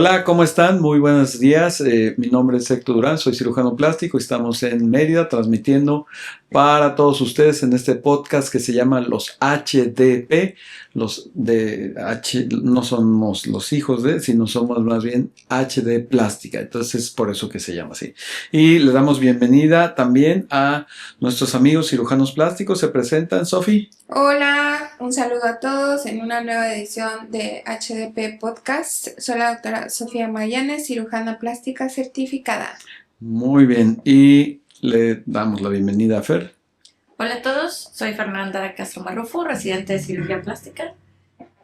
Hola, ¿cómo están? Muy buenos días. Mi nombre es Héctor Durán, soy cirujano plástico y estamos en Mérida transmitiendo para todos ustedes en este podcast que se llama Los HDP. Los de H, no somos los hijos de, sino somos más bien HD Plástica. Entonces es por eso que se llama así. Y le damos bienvenida también a nuestros amigos cirujanos plásticos. Se presentan, Sofi. Hola, un saludo a todos en una nueva edición de HDP Podcast. Soy la doctora Sofía Mayanes, cirujana plástica certificada. Muy bien. Y le damos la bienvenida a Fer. Hola a todos, soy Fernanda Castro Marrufo, residente de cirugía plástica,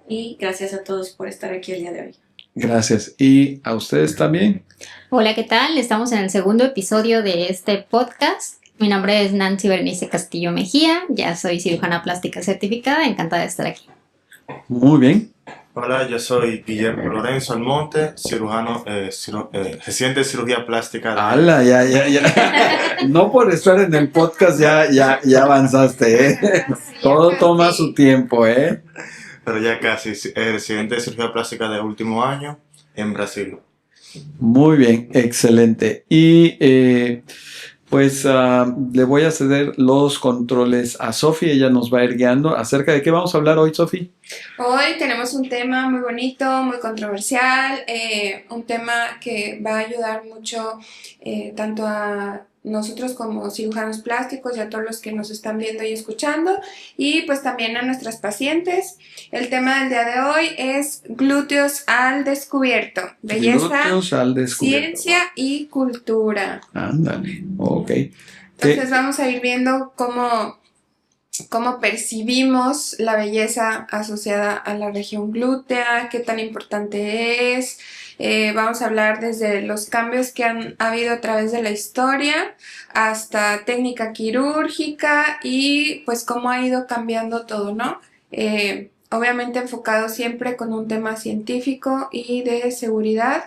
y gracias a todos por estar aquí el día de hoy. Gracias. Y a ustedes también. Hola, ¿qué tal? Estamos en el segundo episodio de este podcast. Mi nombre es Nancy Berenice Castillo Mejía, ya soy cirujana plástica certificada, encantada de estar aquí. Muy bien. Hola, yo soy Guillermo Lorenzo Almonte, cirujano, residente de cirugía plástica. ¡Hala! Ya. No por estar en el podcast ya avanzaste, ¿eh? Todo toma su tiempo, ¿eh? Pero ya casi, residente de cirugía plástica de último año en Brasil. Muy bien, excelente. Y le voy a ceder los controles a Sofi, ella nos va a ir guiando. ¿Acerca de qué vamos a hablar hoy, Sofi? Hoy tenemos un tema muy bonito, muy controversial, un tema que va a ayudar mucho tanto a nosotros como cirujanos plásticos y a todos los que nos están viendo y escuchando, y pues también a nuestras pacientes. El tema del día de hoy es glúteos al descubierto, belleza, Glúteos al descubierto. ciencia y cultura. Ándale, ok. Entonces vamos a ir viendo cómo percibimos la belleza asociada a la región glútea, qué tan importante es. Vamos a hablar desde los cambios que han habido a través de la historia hasta técnica quirúrgica y pues cómo ha ido cambiando todo, ¿no? Obviamente enfocado siempre con un tema científico y de seguridad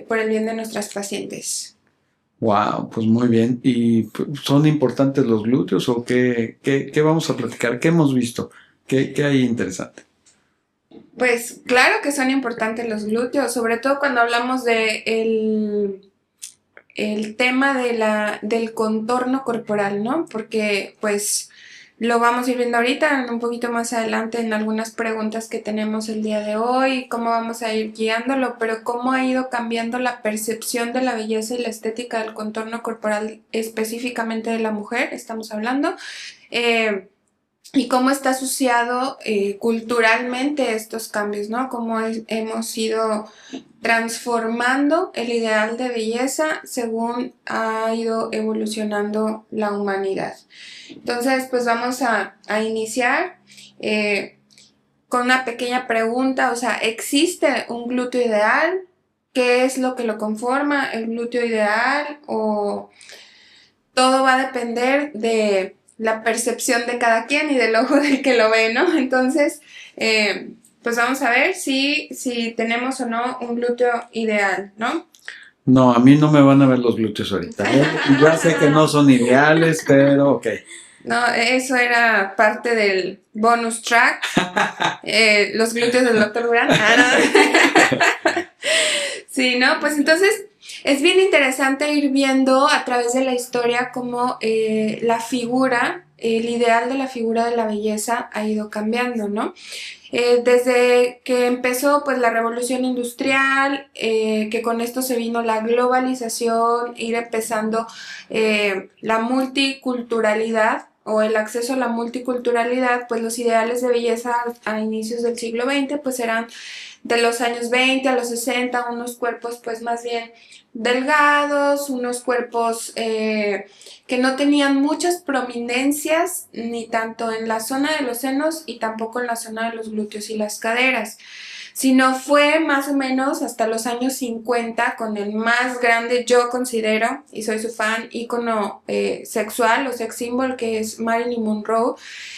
por el bien de nuestras pacientes. Wow, pues muy bien. ¿Y son importantes los glúteos o qué vamos a platicar? ¿Qué hemos visto? ¿Qué hay interesante? Pues claro que son importantes los glúteos, sobre todo cuando hablamos de el tema del contorno corporal, ¿no? Porque pues lo vamos a ir viendo ahorita, un poquito más adelante en algunas preguntas que tenemos el día de hoy, cómo vamos a ir guiándolo, pero cómo ha ido cambiando la percepción de la belleza y la estética del contorno corporal, específicamente de la mujer, estamos hablando, y cómo está asociado culturalmente estos cambios, ¿no? Cómo hemos ido transformando el ideal de belleza según ha ido evolucionando la humanidad. Entonces, pues vamos a iniciar con una pequeña pregunta, o sea, ¿existe un glúteo ideal? ¿Qué es lo que lo conforma, el glúteo ideal? ¿O todo va a depender de la percepción de cada quien y del ojo del que lo ve, ¿no? Entonces, pues vamos a ver si tenemos o no un glúteo ideal, ¿no? No, a mí no me van a ver los glúteos ahorita, ¿eh? Ya sé que no son ideales, pero ok. No, eso era parte del bonus track, los glúteos del Dr. Durán. No. Sí, ¿no? Pues entonces es bien interesante ir viendo a través de la historia cómo la figura, el ideal de la figura de la belleza ha ido cambiando, ¿no? Desde que empezó pues la revolución industrial, que con esto se vino la globalización, ir empezando la multiculturalidad o el acceso a la multiculturalidad, pues los ideales de belleza a inicios del siglo XX pues eran de los años 20 a los 60, unos cuerpos pues más bien delgados, unos cuerpos que no tenían muchas prominencias ni tanto en la zona de los senos y tampoco en la zona de los glúteos y las caderas, sino fue más o menos hasta los años 50 con el más grande, yo considero, y soy su fan, ícono sexual o sex symbol, que es Marilyn Monroe.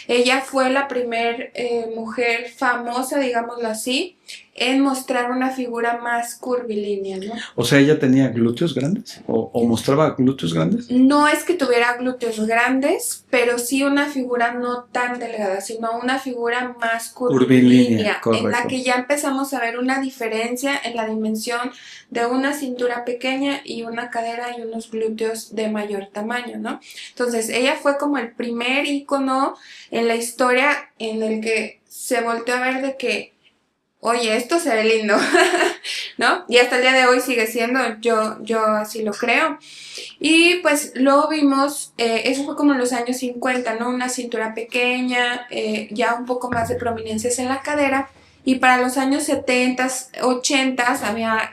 Ella fue la primer mujer famosa, digámoslo así, en mostrar una figura más curvilínea, ¿no? O sea, ella tenía glúteos grandes o mostraba glúteos grandes. No es que tuviera glúteos grandes, pero sí una figura no tan delgada, sino una figura más curvilínea, en la que ya empezamos a ver una diferencia en la dimensión de una cintura pequeña y una cadera y unos glúteos de mayor tamaño, ¿no? Entonces, ella fue como el primer ícono en la historia en el que se volteó a ver de que oye, esto se ve lindo, ¿no? Y hasta el día de hoy sigue siendo, yo así lo creo. Y pues luego vimos, eso fue como en los años 50, ¿no? Una cintura pequeña, ya un poco más de prominencias en la cadera. Y para los años 70, 80 había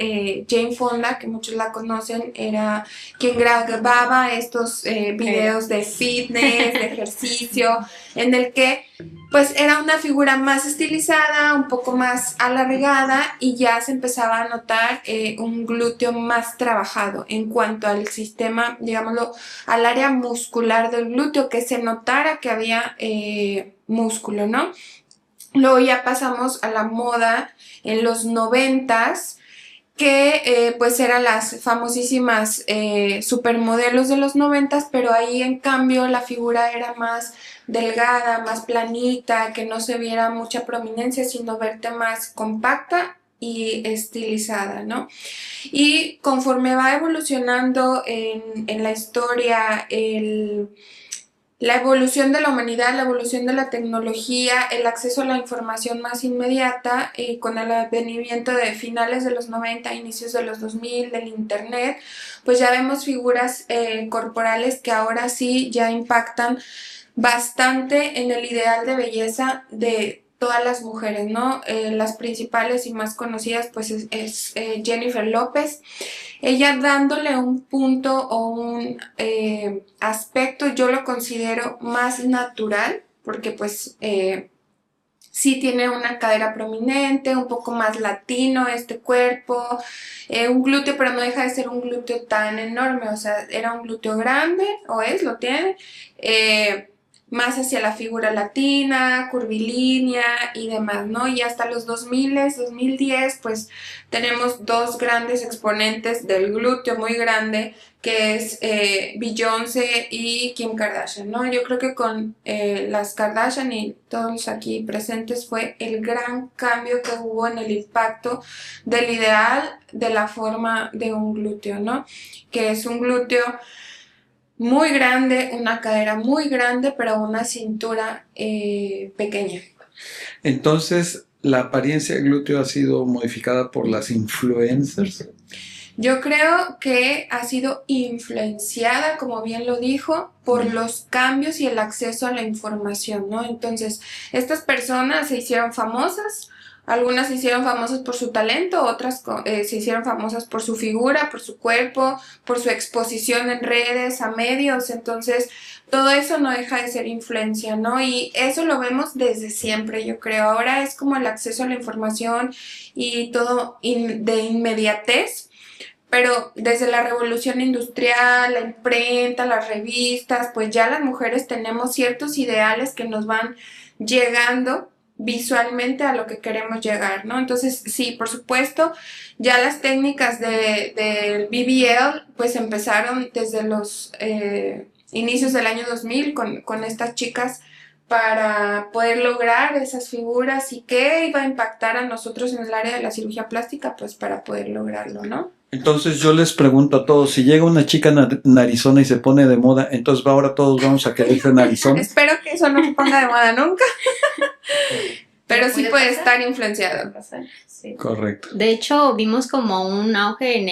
Jane Fonda, que muchos la conocen, era quien grababa estos videos de fitness, de ejercicio, en el que pues era una figura más estilizada, un poco más alargada y ya se empezaba a notar un glúteo más trabajado en cuanto al sistema, digámoslo, al área muscular del glúteo, que se notara que había músculo, ¿no? Luego ya pasamos a la moda en los 90s, que pues eran las famosísimas supermodelos de los 90s, pero ahí en cambio la figura era más delgada, más planita, que no se viera mucha prominencia, sino verte más compacta y estilizada, ¿no? Y conforme va evolucionando en la historia la evolución de la humanidad, la evolución de la tecnología, el acceso a la información más inmediata, con el advenimiento de finales de los 90, inicios de los 2000, del internet, pues ya vemos figuras corporales que ahora sí ya impactan bastante en el ideal de belleza de todas las mujeres, ¿no? Las principales y más conocidas pues es Jennifer López. Ella dándole un punto o un aspecto, yo lo considero más natural, porque pues sí tiene una cadera prominente, un poco más latino este cuerpo, un glúteo, pero no deja de ser un glúteo tan enorme, o sea, era un glúteo grande, o lo tiene, más hacia la figura latina, curvilínea y demás, ¿no? Y hasta los 2000, 2010, pues tenemos dos grandes exponentes del glúteo muy grande, que es Beyoncé y Kim Kardashian, ¿no? Yo creo que con las Kardashian y todos aquí presentes fue el gran cambio que hubo en el impacto del ideal de la forma de un glúteo, ¿no? Que es un glúteo muy grande, una cadera muy grande, pero una cintura pequeña. Entonces, ¿la apariencia del glúteo ha sido modificada por las influencers? Yo creo que ha sido influenciada, como bien lo dijo, por los cambios y el acceso a la información, ¿no? Entonces, estas personas se hicieron famosas. Algunas se hicieron famosas por su talento, otras se hicieron famosas por su figura, por su cuerpo, por su exposición en redes, a medios. Entonces, todo eso no deja de ser influencia, ¿no? Y eso lo vemos desde siempre, yo creo. Ahora es como el acceso a la información y todo de inmediatez. Pero desde la revolución industrial, la imprenta, las revistas, pues ya las mujeres tenemos ciertos ideales que nos van llegando visualmente a lo que queremos llegar, ¿no? Entonces, sí, por supuesto, ya las técnicas del BBL pues empezaron desde los inicios del año 2000 con estas chicas para poder lograr esas figuras y qué iba a impactar a nosotros en el área de la cirugía plástica, pues para poder lograrlo, ¿no? Entonces yo les pregunto a todos, si llega una chica narizona y se pone de moda, entonces ahora todos vamos a querer ser narizones. Espero que eso no se ponga de moda nunca, pero sí puede estar influenciado. Sí. Correcto. De hecho, vimos como un auge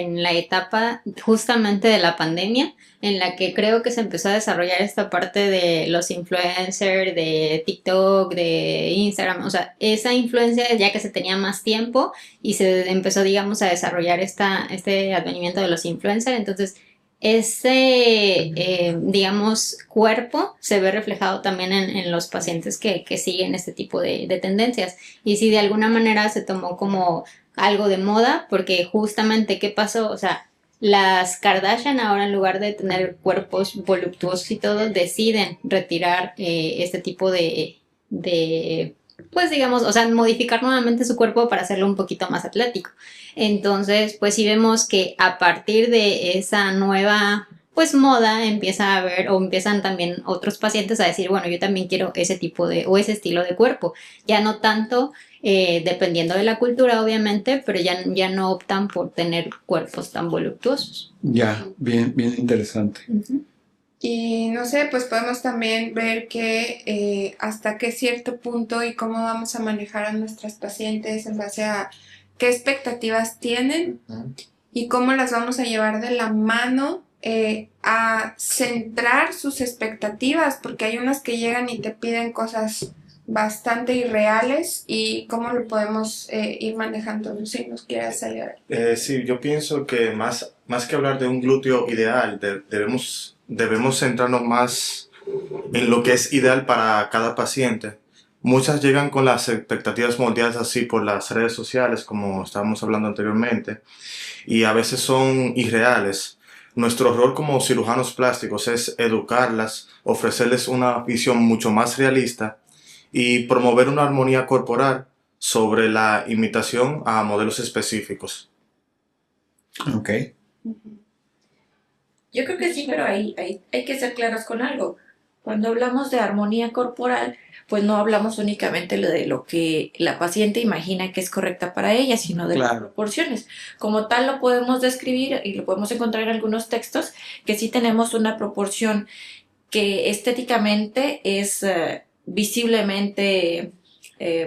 en la etapa justamente de la pandemia, en la que creo que se empezó a desarrollar esta parte de los influencers, de TikTok, de Instagram, o sea, esa influencia ya que se tenía más tiempo y se empezó, digamos, a desarrollar este advenimiento de los influencers, entonces ese, digamos, cuerpo se ve reflejado también en los pacientes que siguen este tipo de tendencias. Y si de alguna manera se tomó como algo de moda, porque justamente, ¿qué pasó? O sea, las Kardashian ahora en lugar de tener cuerpos voluptuosos y todo, deciden retirar este tipo de pues digamos, o sea, modificar nuevamente su cuerpo para hacerlo un poquito más atlético. Entonces, pues sí vemos que a partir de esa nueva, pues moda, empieza a haber, o empiezan también otros pacientes a decir, bueno, yo también quiero ese tipo de, o ese estilo de cuerpo. Ya no tanto, dependiendo de la cultura, obviamente, pero ya no optan por tener cuerpos tan voluptuosos. Ya, bien, bien interesante. Ujú. Y no sé, pues podemos también ver que hasta qué cierto punto y cómo vamos a manejar a nuestras pacientes en base a qué expectativas tienen y cómo las vamos a llevar de la mano a centrar sus expectativas, porque hay unas que llegan y te piden cosas bastante irreales y cómo lo podemos ir manejando. Si nos quieres ayudar. Sí, yo pienso que más que hablar de un glúteo ideal, debemos centrarnos más en lo que es ideal para cada paciente. Muchas llegan con las expectativas moldeadas así por las redes sociales, como estábamos hablando anteriormente, y a veces son irreales. Nuestro rol como cirujanos plásticos es educarlas, ofrecerles una visión mucho más realista y promover una armonía corporal sobre la imitación a modelos específicos. Ok. Yo creo que sí, pero hay que ser claros con algo. Cuando hablamos de armonía corporal, pues no hablamos únicamente de lo que la paciente imagina que es correcta para ella, sino de las Claro. proporciones. Como tal lo podemos describir y lo podemos encontrar en algunos textos, que sí tenemos una proporción que estéticamente es visiblemente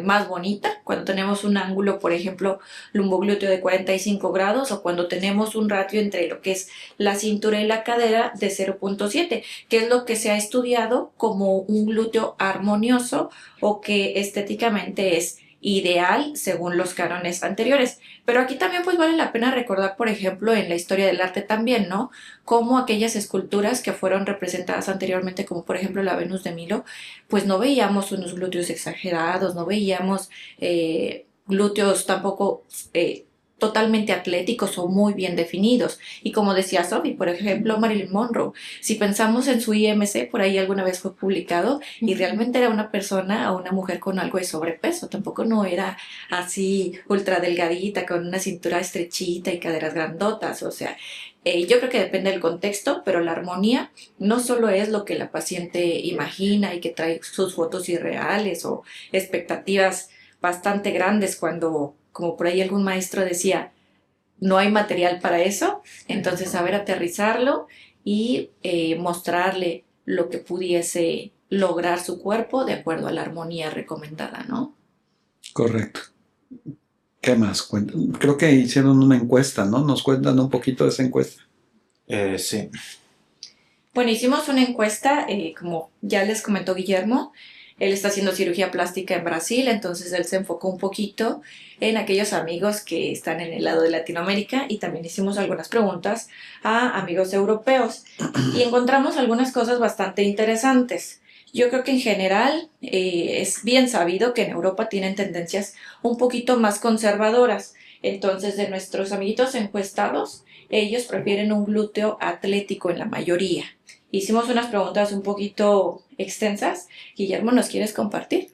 más bonita, cuando tenemos un ángulo, por ejemplo, lumboglúteo de 45 grados o cuando tenemos un ratio entre lo que es la cintura y la cadera de 0.7, que es lo que se ha estudiado como un glúteo armonioso o que estéticamente es ideal según los cánones anteriores. Pero aquí también pues vale la pena recordar, por ejemplo, en la historia del arte también, ¿no? Como aquellas esculturas que fueron representadas anteriormente, como por ejemplo la Venus de Milo, pues no veíamos unos glúteos exagerados, no veíamos glúteos tampoco totalmente atléticos o muy bien definidos. Y como decía Sophie, por ejemplo, Marilyn Monroe, si pensamos en su IMC, por ahí alguna vez fue publicado y realmente era una persona o una mujer con algo de sobrepeso, tampoco no era así ultra delgadita, con una cintura estrechita y caderas grandotas, o sea, yo creo que depende del contexto, pero la armonía no solo es lo que la paciente imagina y que trae sus fotos irreales o expectativas bastante grandes cuando, como por ahí algún maestro decía, no hay material para eso, entonces saber aterrizarlo y mostrarle lo que pudiese lograr su cuerpo de acuerdo a la armonía recomendada, ¿no? Correcto. ¿Qué más? Creo que hicieron una encuesta, ¿no? ¿Nos cuentan un poquito de esa encuesta? Sí. Bueno, hicimos una encuesta, como ya les comentó Guillermo, él está haciendo cirugía plástica en Brasil, entonces él se enfocó un poquito en aquellos amigos que están en el lado de Latinoamérica y también hicimos algunas preguntas a amigos europeos y encontramos algunas cosas bastante interesantes. Yo creo que en general es bien sabido que en Europa tienen tendencias un poquito más conservadoras. Entonces, de nuestros amiguitos encuestados, ellos prefieren un glúteo atlético en la mayoría. Hicimos unas preguntas un poquito extensas. Guillermo, ¿nos quieres compartir?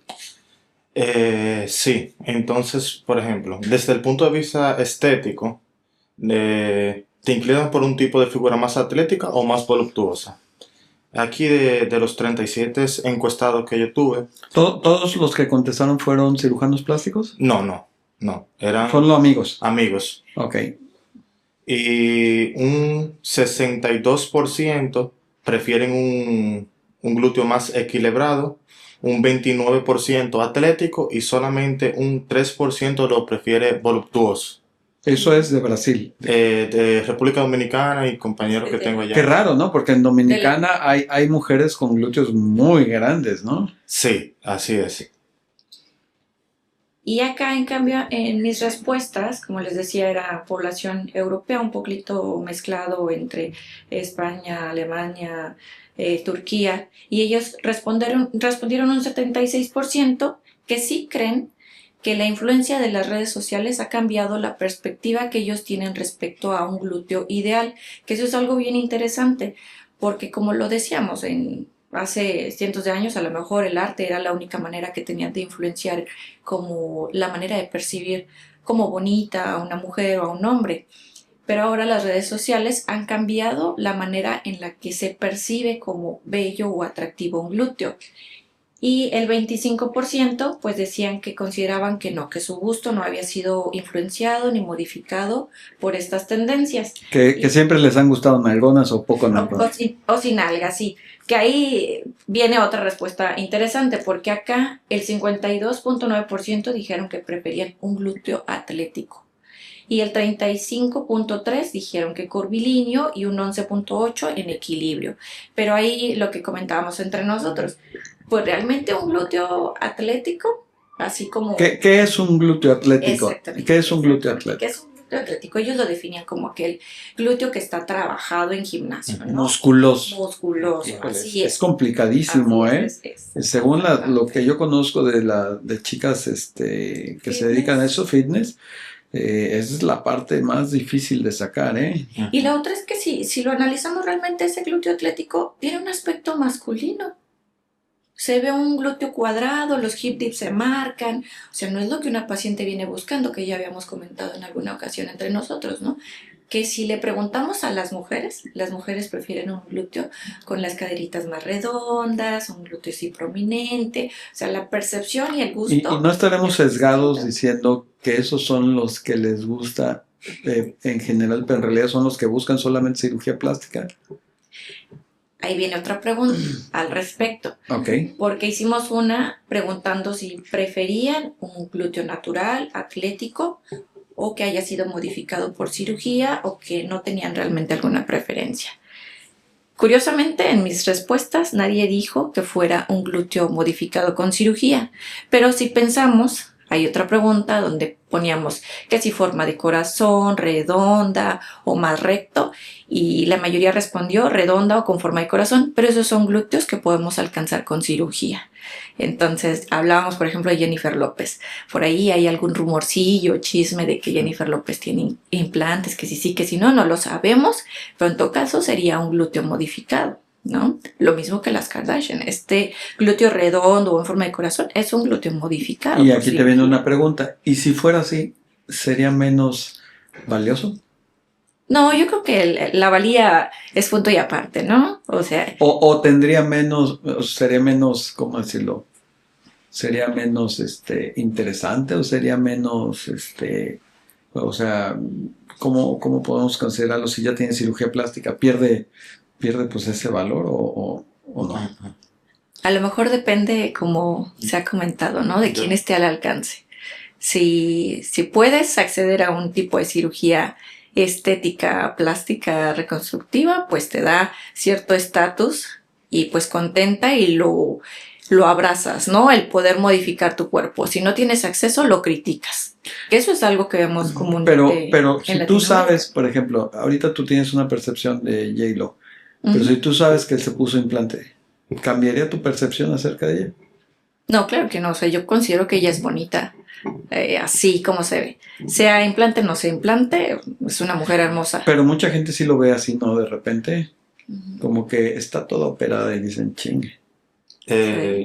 Sí, entonces, por ejemplo, desde el punto de vista estético, ¿te inclinas por un tipo de figura más atlética o más voluptuosa? Aquí de los 37 encuestados que yo tuve, ¿Todos los que contestaron fueron cirujanos plásticos? no, eran Son los amigos. amigos. Ok. Y un 62% prefieren un glúteo más equilibrado, un 29% atlético y solamente un 3% lo prefiere voluptuoso. Eso es de Brasil. De República Dominicana y compañeros que tengo allá. Qué raro, ¿no? Porque en Dominicana hay mujeres con glúteos muy grandes, ¿no? Sí, así es. Y acá, en cambio, en mis respuestas, como les decía, era población europea, un poquito mezclado entre España, Alemania, Turquía, y ellos respondieron un 76% que sí creen que la influencia de las redes sociales ha cambiado la perspectiva que ellos tienen respecto a un glúteo ideal, que eso es algo bien interesante, porque como lo decíamos hace cientos de años a lo mejor el arte era la única manera que tenían de influenciar como la manera de percibir como bonita a una mujer o a un hombre. Pero ahora las redes sociales han cambiado la manera en la que se percibe como bello o atractivo un glúteo. Y el 25% pues decían que consideraban que no, que su gusto no había sido influenciado ni modificado por estas tendencias. Que siempre les han gustado nalgonas o poco O nalgonas. sin algas, sí. Que ahí viene otra respuesta interesante, porque acá el 52.9% dijeron que preferían un glúteo atlético. Y el 35.3% dijeron que curvilíneo y un 11.8% en equilibrio. Pero ahí lo que comentábamos entre nosotros, pues realmente un glúteo atlético, así como... ¿Qué es un glúteo atlético? Exactamente. ¿Qué es un glúteo atlético? ¿Qué es un glúteo atlético? Ellos lo definían como aquel glúteo que está trabajado en gimnasio, ¿no? Musculoso. Musculoso, Híjole, así es complicadísimo, Así ¿eh? es. Según lo que yo conozco de chicas que se dedican a eso, fitness, esa es la parte más difícil de sacar, ¿eh? Y la otra es que si lo analizamos realmente, ese glúteo atlético tiene un aspecto masculino. Se ve un glúteo cuadrado, los hip dips se marcan, o sea, no es lo que una paciente viene buscando, que ya habíamos comentado en alguna ocasión entre nosotros, ¿no? Que si le preguntamos a las mujeres prefieren un glúteo con las caderitas más redondas, un glúteo así prominente, o sea, la percepción y el gusto. Y no estaremos sesgados diciendo que esos son los que les gusta en general, pero en realidad son los que buscan solamente cirugía plástica. Ahí viene otra pregunta al respecto. Ok. Porque hicimos una preguntando si preferían un glúteo natural, atlético, o que haya sido modificado por cirugía, o que no tenían realmente alguna preferencia. Curiosamente, en mis respuestas nadie dijo que fuera un glúteo modificado con cirugía, pero si pensamos, hay otra pregunta donde poníamos que si forma de corazón, redonda o más recto, y la mayoría respondió redonda o con forma de corazón, pero esos son glúteos que podemos alcanzar con cirugía. Entonces hablábamos, por ejemplo, de Jennifer López. Por ahí hay algún rumorcillo, chisme de que Jennifer López tiene implantes, que si sí, que si no, no lo sabemos, pero en todo caso sería un glúteo modificado, ¿no? Lo mismo que las Kardashian. Este glúteo redondo o en forma de corazón es un glúteo modificado. Y aquí te viene una pregunta. ¿Y si fuera así, sería menos valioso? No, yo creo que la valía es punto y aparte, ¿no? O sea... O tendría menos, sería menos, ¿cómo decirlo? Sería menos interesante o sería menos, o sea, ¿cómo podemos considerarlo si ya tiene cirugía plástica? ¿Pierde pues ese valor o no? A lo mejor depende, como se ha comentado, ¿no? De quién esté al alcance. Si puedes acceder a un tipo de cirugía estética, plástica, reconstructiva, pues te da cierto estatus y pues contenta y lo abrazas, ¿no? El poder modificar tu cuerpo. Si no tienes acceso, lo criticas. Eso es algo que vemos comúnmente. Pero en si tú Latinoamérica. sabes, por ejemplo, ahorita tú tienes una percepción de J-Lo, pero si tú sabes que él se puso implante, ¿cambiaría tu percepción acerca de ella? No, claro que no. O sea, yo considero que ella es bonita, así como se ve. Sea implante o no sea implante, es una mujer hermosa. Pero mucha gente sí lo ve así, ¿no? De repente, como que está toda operada y dicen, chingue.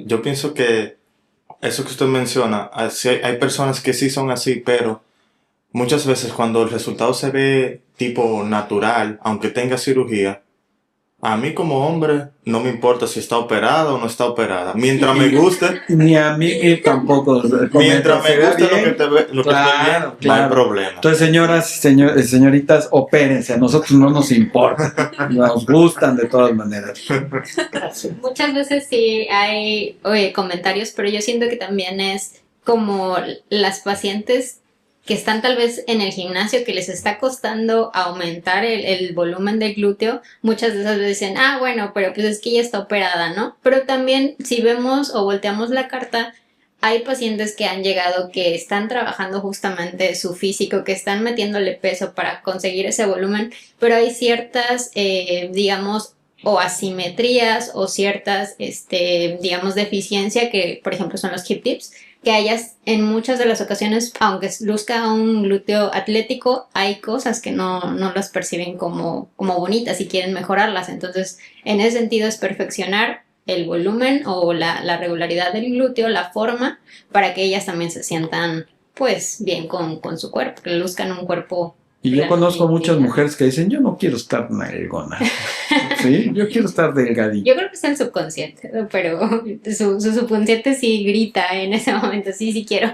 Yo pienso que eso que usted menciona, hay personas que sí son así, pero muchas veces cuando el resultado se ve tipo natural, aunque tenga cirugía, a mí como hombre no me importa si está operada o no está operada. Mientras me guste, Ni a mí tampoco. mientras Se me vea guste bien. lo que esté bien, no hay Claro. problema. Entonces, señoras y señoritas, opérense. A nosotros no nos importa. Nos gustan de todas maneras. Muchas veces sí hay comentarios, pero yo siento que también es como las pacientes que están tal vez en el gimnasio, que les está costando aumentar el volumen del glúteo, muchas de esas veces dicen, bueno, pero pues es que ella está operada, ¿no? Pero también si vemos o volteamos la carta, hay pacientes que han llegado que están trabajando justamente su físico, que están metiéndole peso para conseguir ese volumen, pero hay ciertas, digamos, o asimetrías o ciertas, digamos, deficiencia que, por ejemplo, son los hip dips, que hayas en muchas de las ocasiones, aunque luzca un glúteo atlético, hay cosas que no las perciben como bonitas y quieren mejorarlas. Entonces, en ese sentido es perfeccionar el volumen o la regularidad del glúteo, la forma, para que ellas también se sientan pues bien con su cuerpo, que luzcan un cuerpo. Y yo conozco muchas mujeres que dicen, yo no quiero estar nalgona, ¿sí? Yo quiero estar delgadita. Yo creo que es el subconsciente, ¿no? Pero su subconsciente sí grita en ese momento, sí quiero.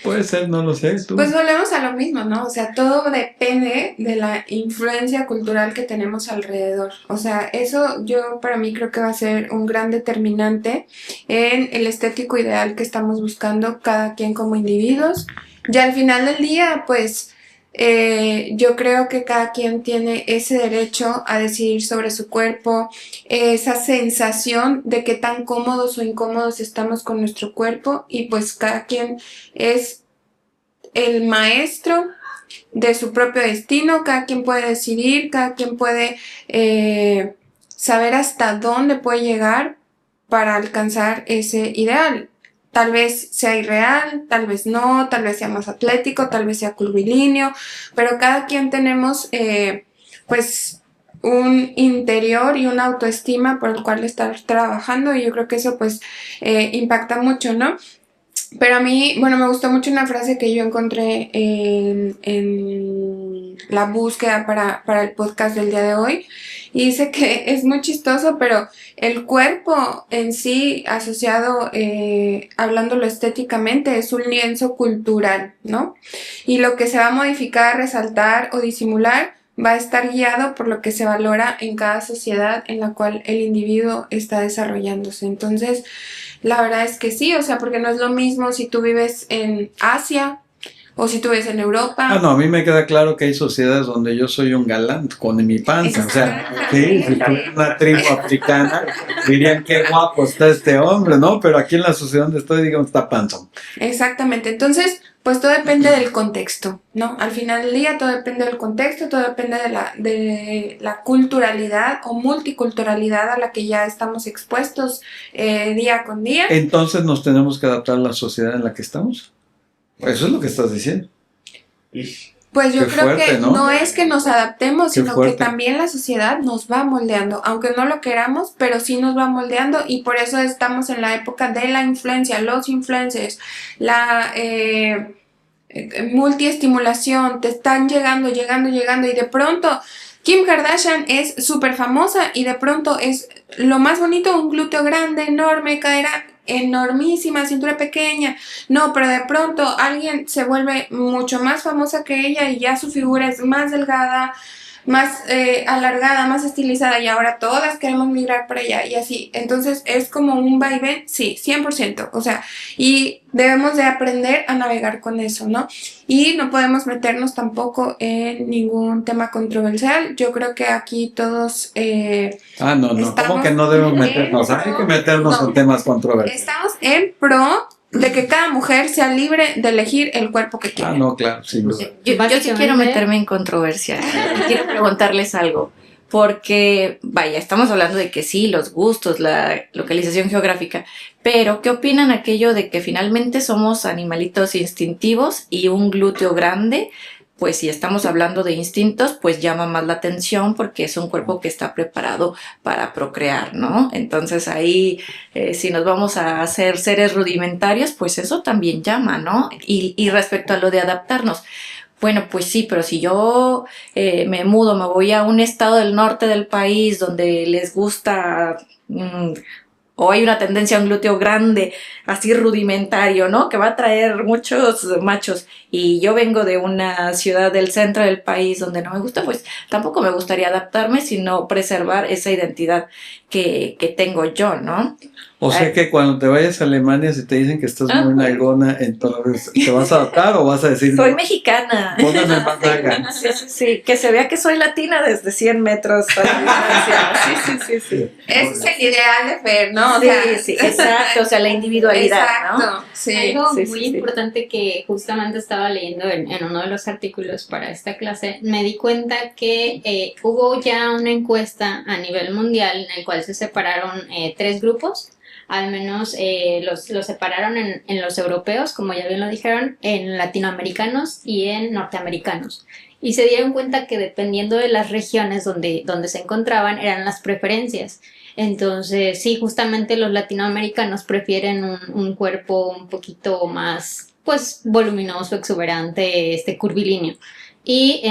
Puede ser, no lo sé, tú. Pues volvemos a lo mismo, ¿no? O sea, todo depende de la influencia cultural que tenemos alrededor. O sea, eso yo para mí creo que va a ser un gran determinante en el estético ideal que estamos buscando cada quien como individuos. Y al final del día, pues yo creo que cada quien tiene ese derecho a decidir sobre su cuerpo, esa sensación de qué tan cómodos o incómodos estamos con nuestro cuerpo, y pues cada quien es el maestro de su propio destino, cada quien puede decidir, cada quien puede saber hasta dónde puede llegar para alcanzar ese ideal. Tal vez sea irreal, tal vez no, tal vez sea más atlético, tal vez sea curvilíneo, pero cada quien tenemos pues un interior y una autoestima por el cual estar trabajando, y yo creo que eso pues impacta mucho, ¿no? Pero a mí, bueno, me gustó mucho una frase que yo encontré en la búsqueda para el podcast del día de hoy, y dice que es muy chistoso, pero el cuerpo en sí, asociado, hablándolo estéticamente, es un lienzo cultural, ¿no? Y lo que se va a modificar, resaltar o disimular va a estar guiado por lo que se valora en cada sociedad en la cual el individuo está desarrollándose. Entonces, la verdad es que sí, o sea, porque no es lo mismo si tú vives en Asia o si tú vives en Europa. Ah, no, a mí me queda claro que hay sociedades donde yo soy un galán con mi panza. O sea, sí, si tuviera una tribu africana, dirían qué guapo está este hombre, ¿no? Pero aquí en la sociedad donde estoy, digamos, está panzón. Exactamente. Entonces, pues todo depende del contexto, ¿no? Al final del día todo depende del contexto, todo depende de la culturalidad o multiculturalidad a la que ya estamos expuestos día con día. Entonces nos tenemos que adaptar a la sociedad en la que estamos. Eso es lo que estás diciendo. Pues yo Qué creo fuerte, que ¿no? no es que nos adaptemos, Qué sino fuerte. que también la sociedad nos va moldeando, aunque no lo queramos, pero sí nos va moldeando, y por eso estamos en la época de la influencia, los influencers, la multiestimulación, te están llegando, y de pronto Kim Kardashian es súper famosa y de pronto es lo más bonito, un glúteo grande, enorme, cadera enormísima, cintura pequeña. No, pero de pronto alguien se vuelve mucho más famosa que ella y ya su figura es más delgada, más alargada, más estilizada, y ahora todas queremos migrar para allá y así. Entonces es como un vaivén, sí, 100%. O sea, y debemos de aprender a navegar con eso, ¿no? Y no podemos meternos tampoco en ningún tema controversial. Yo creo que aquí todos No, ¿cómo que no debemos meternos? Hay que meternos en temas controversiales. estamos en pro de que cada mujer sea libre de elegir el cuerpo que quiera. Ah, no, claro, sin duda. Yo sí quiero meterme en controversia y quiero preguntarles algo, porque, vaya, estamos hablando de que sí, los gustos, la localización geográfica, pero ¿qué opinan aquello de que finalmente somos animalitos instintivos y un glúteo grande? Pues si estamos hablando de instintos, pues llama más la atención porque es un cuerpo que está preparado para procrear, ¿no? Entonces ahí, si nos vamos a hacer seres rudimentarios, pues eso también llama, ¿no? Y respecto a lo de adaptarnos, bueno, pues sí, pero si yo me mudo, me voy a un estado del norte del país donde les gusta... o hay una tendencia a un glúteo grande, así rudimentario, ¿no? Que va a traer muchos machos. Y yo vengo de una ciudad del centro del país donde no me gusta, pues tampoco me gustaría adaptarme, sino preservar esa identidad que tengo yo, ¿no? O sea que cuando te vayas a Alemania, si te dicen que estás muy nalgona, entonces ¿te vas a adaptar o vas a decir? Soy mexicana. Póngame más larga. Sí, que se vea que soy latina desde 100 metros a la distancia. Sí. Ese es el ideal de Fer, ¿no? Sí, exacto, o sea, la individualidad, exacto, ¿no? Sí. Algo sí, muy sí. importante que justamente estaba leyendo en uno de los artículos para esta clase, me di cuenta que hubo ya una encuesta a nivel mundial en el cual se separaron 3 grupos. Al menos los separaron en los europeos, como ya bien lo dijeron, en latinoamericanos y en norteamericanos. y se dieron cuenta que dependiendo de las regiones donde se encontraban eran las preferencias. Entonces, sí, justamente los latinoamericanos prefieren un cuerpo un poquito más, pues, voluminoso, exuberante, curvilíneo. Y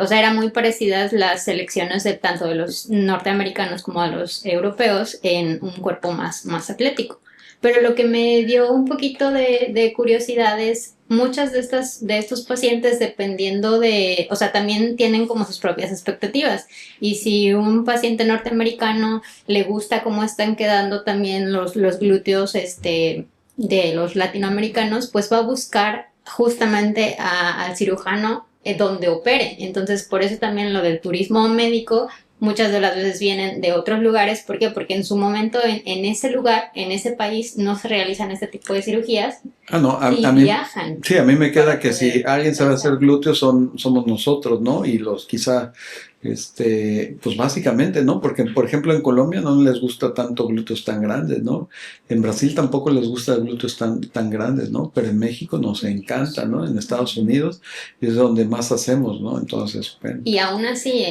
o sea, eran muy parecidas las selecciones de tanto de los norteamericanos como de los europeos en un cuerpo más atlético. Pero lo que me dio un poquito de curiosidad es muchas de estos pacientes dependiendo o sea, también tienen como sus propias expectativas. Y si un paciente norteamericano le gusta cómo están quedando también los glúteos de los latinoamericanos, pues va a buscar justamente al cirujano donde opere. Entonces, por eso también lo del turismo médico muchas de las veces vienen de otros lugares. ¿Por qué? Porque en su momento en ese lugar, en ese país, no se realizan este tipo de cirugías No, y a mí, viajan. sí, a mí me queda para que si poder alguien sabe hacer realizar. glúteos somos nosotros, ¿no? Y los quizá, pues básicamente, ¿no? Porque, por ejemplo, en Colombia no les gusta tanto glúteos tan grandes, ¿no? En Brasil tampoco les gusta glúteos tan grandes, ¿no? Pero en México nos encanta, ¿no? En Estados Unidos es donde más hacemos, ¿no? Entonces, bueno, Y aún así,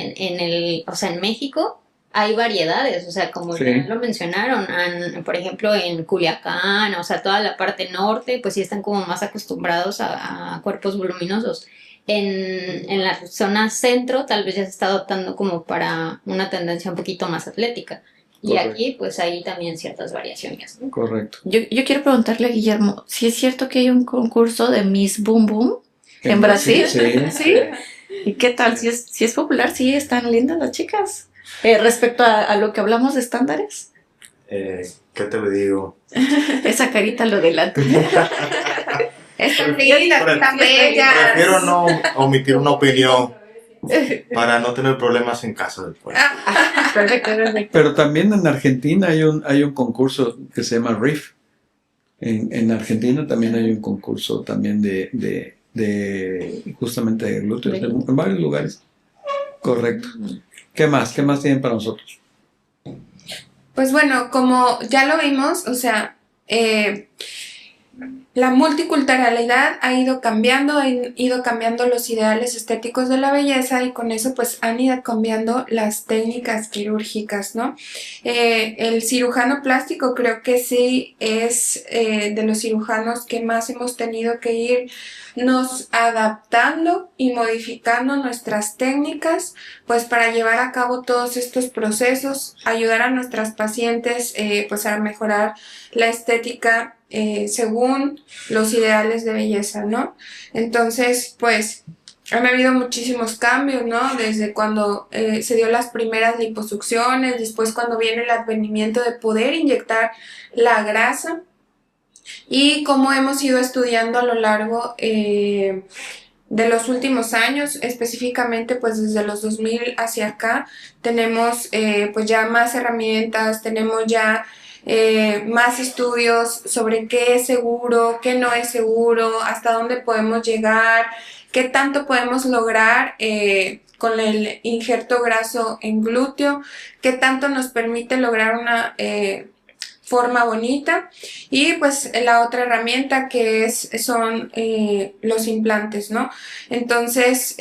o sea, en México hay variedades, o sea, como sí, ya lo mencionaron, por ejemplo, en Culiacán, o sea, toda la parte norte, pues sí están como más acostumbrados a cuerpos voluminosos. En la zona centro tal vez ya se está adoptando como para una tendencia un poquito más atlética. Y correcto, aquí pues hay también ciertas variaciones, ¿no? correcto. Yo quiero preguntarle a Guillermo, si es cierto que hay un concurso de Miss Boom Boom en Brasil. Sí, ¿Sí? ¿Y qué tal? Si es popular, sí, están lindas las chicas. Respecto a lo que hablamos de estándares, ¿Qué te digo? esa carita lo delante. Están lindas, están bellas. Prefiero no omitir una opinión para no tener problemas en casa después. Perfecto, perfecto. Pero también en Argentina hay un concurso que se llama RIF. En Argentina también hay un concurso también de justamente de glúteos en varios lugares. Correcto. ¿Qué más? ¿Qué más tienen para nosotros? Pues bueno, como ya lo vimos, o sea, la multiculturalidad ha ido cambiando los ideales estéticos de la belleza y con eso pues han ido cambiando las técnicas quirúrgicas, ¿no? El cirujano plástico creo que sí es de los cirujanos que más hemos tenido que irnos adaptando y modificando nuestras técnicas pues para llevar a cabo todos estos procesos, ayudar a nuestras pacientes pues a mejorar la estética según los ideales de belleza, ¿no? Entonces, pues, han habido muchísimos cambios, ¿no? Desde cuando se dio las primeras liposucciones, después cuando viene el advenimiento de poder inyectar la grasa y cómo hemos ido estudiando a lo largo de los últimos años, específicamente pues desde los 2000 hacia acá, tenemos pues ya más herramientas, tenemos ya más estudios sobre qué es seguro, qué no es seguro, hasta dónde podemos llegar, qué tanto podemos lograr con el injerto graso en glúteo, qué tanto nos permite lograr una forma bonita y pues la otra herramienta que son los implantes, ¿no? Entonces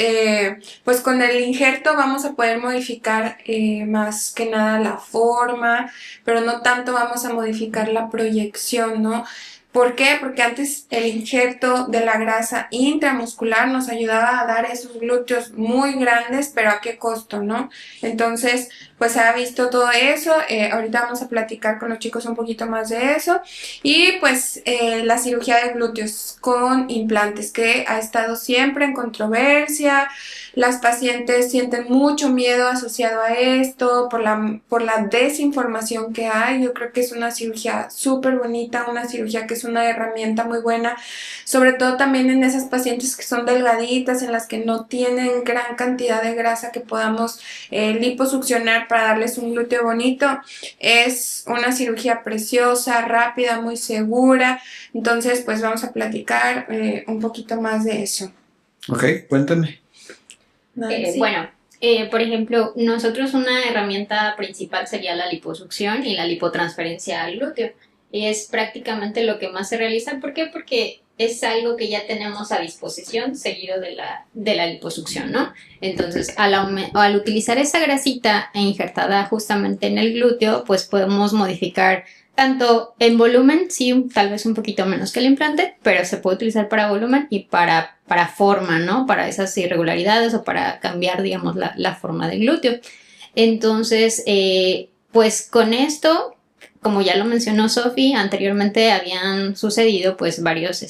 pues con el injerto vamos a poder modificar más que nada la forma, pero no tanto vamos a modificar la proyección, ¿no? ¿Por qué? Porque antes el injerto de la grasa intramuscular nos ayudaba a dar esos glúteos muy grandes, pero ¿a qué costo, no? Entonces, pues se ha visto todo eso. Ahorita vamos a platicar con los chicos un poquito más de eso. Y pues la cirugía de glúteos con implantes, que ha estado siempre en controversia. Las pacientes sienten mucho miedo asociado a esto por la desinformación que hay. Yo creo que es una cirugía súper bonita, una cirugía que es una herramienta muy buena, sobre todo también en esas pacientes que son delgaditas, en las que no tienen gran cantidad de grasa que podamos liposuccionar para darles un glúteo bonito. Es una cirugía preciosa, rápida, muy segura. Entonces, pues vamos a platicar un poquito más de eso. Ok, cuéntame. Nancy. Bueno, por ejemplo, nosotros una herramienta principal sería la liposucción y la lipotransferencia al glúteo. y es prácticamente lo que más se realiza. ¿Por qué? Porque es algo que ya tenemos a disposición seguido de la liposucción, ¿no? Entonces, al utilizar esa grasita injertada justamente en el glúteo, pues podemos modificar tanto en volumen, sí, tal vez un poquito menos que el implante, pero se puede utilizar para volumen y para forma, ¿no? Para esas irregularidades o para cambiar, digamos, la forma del glúteo. Entonces, pues con esto, como ya lo mencionó Sophie, anteriormente habían sucedido pues varios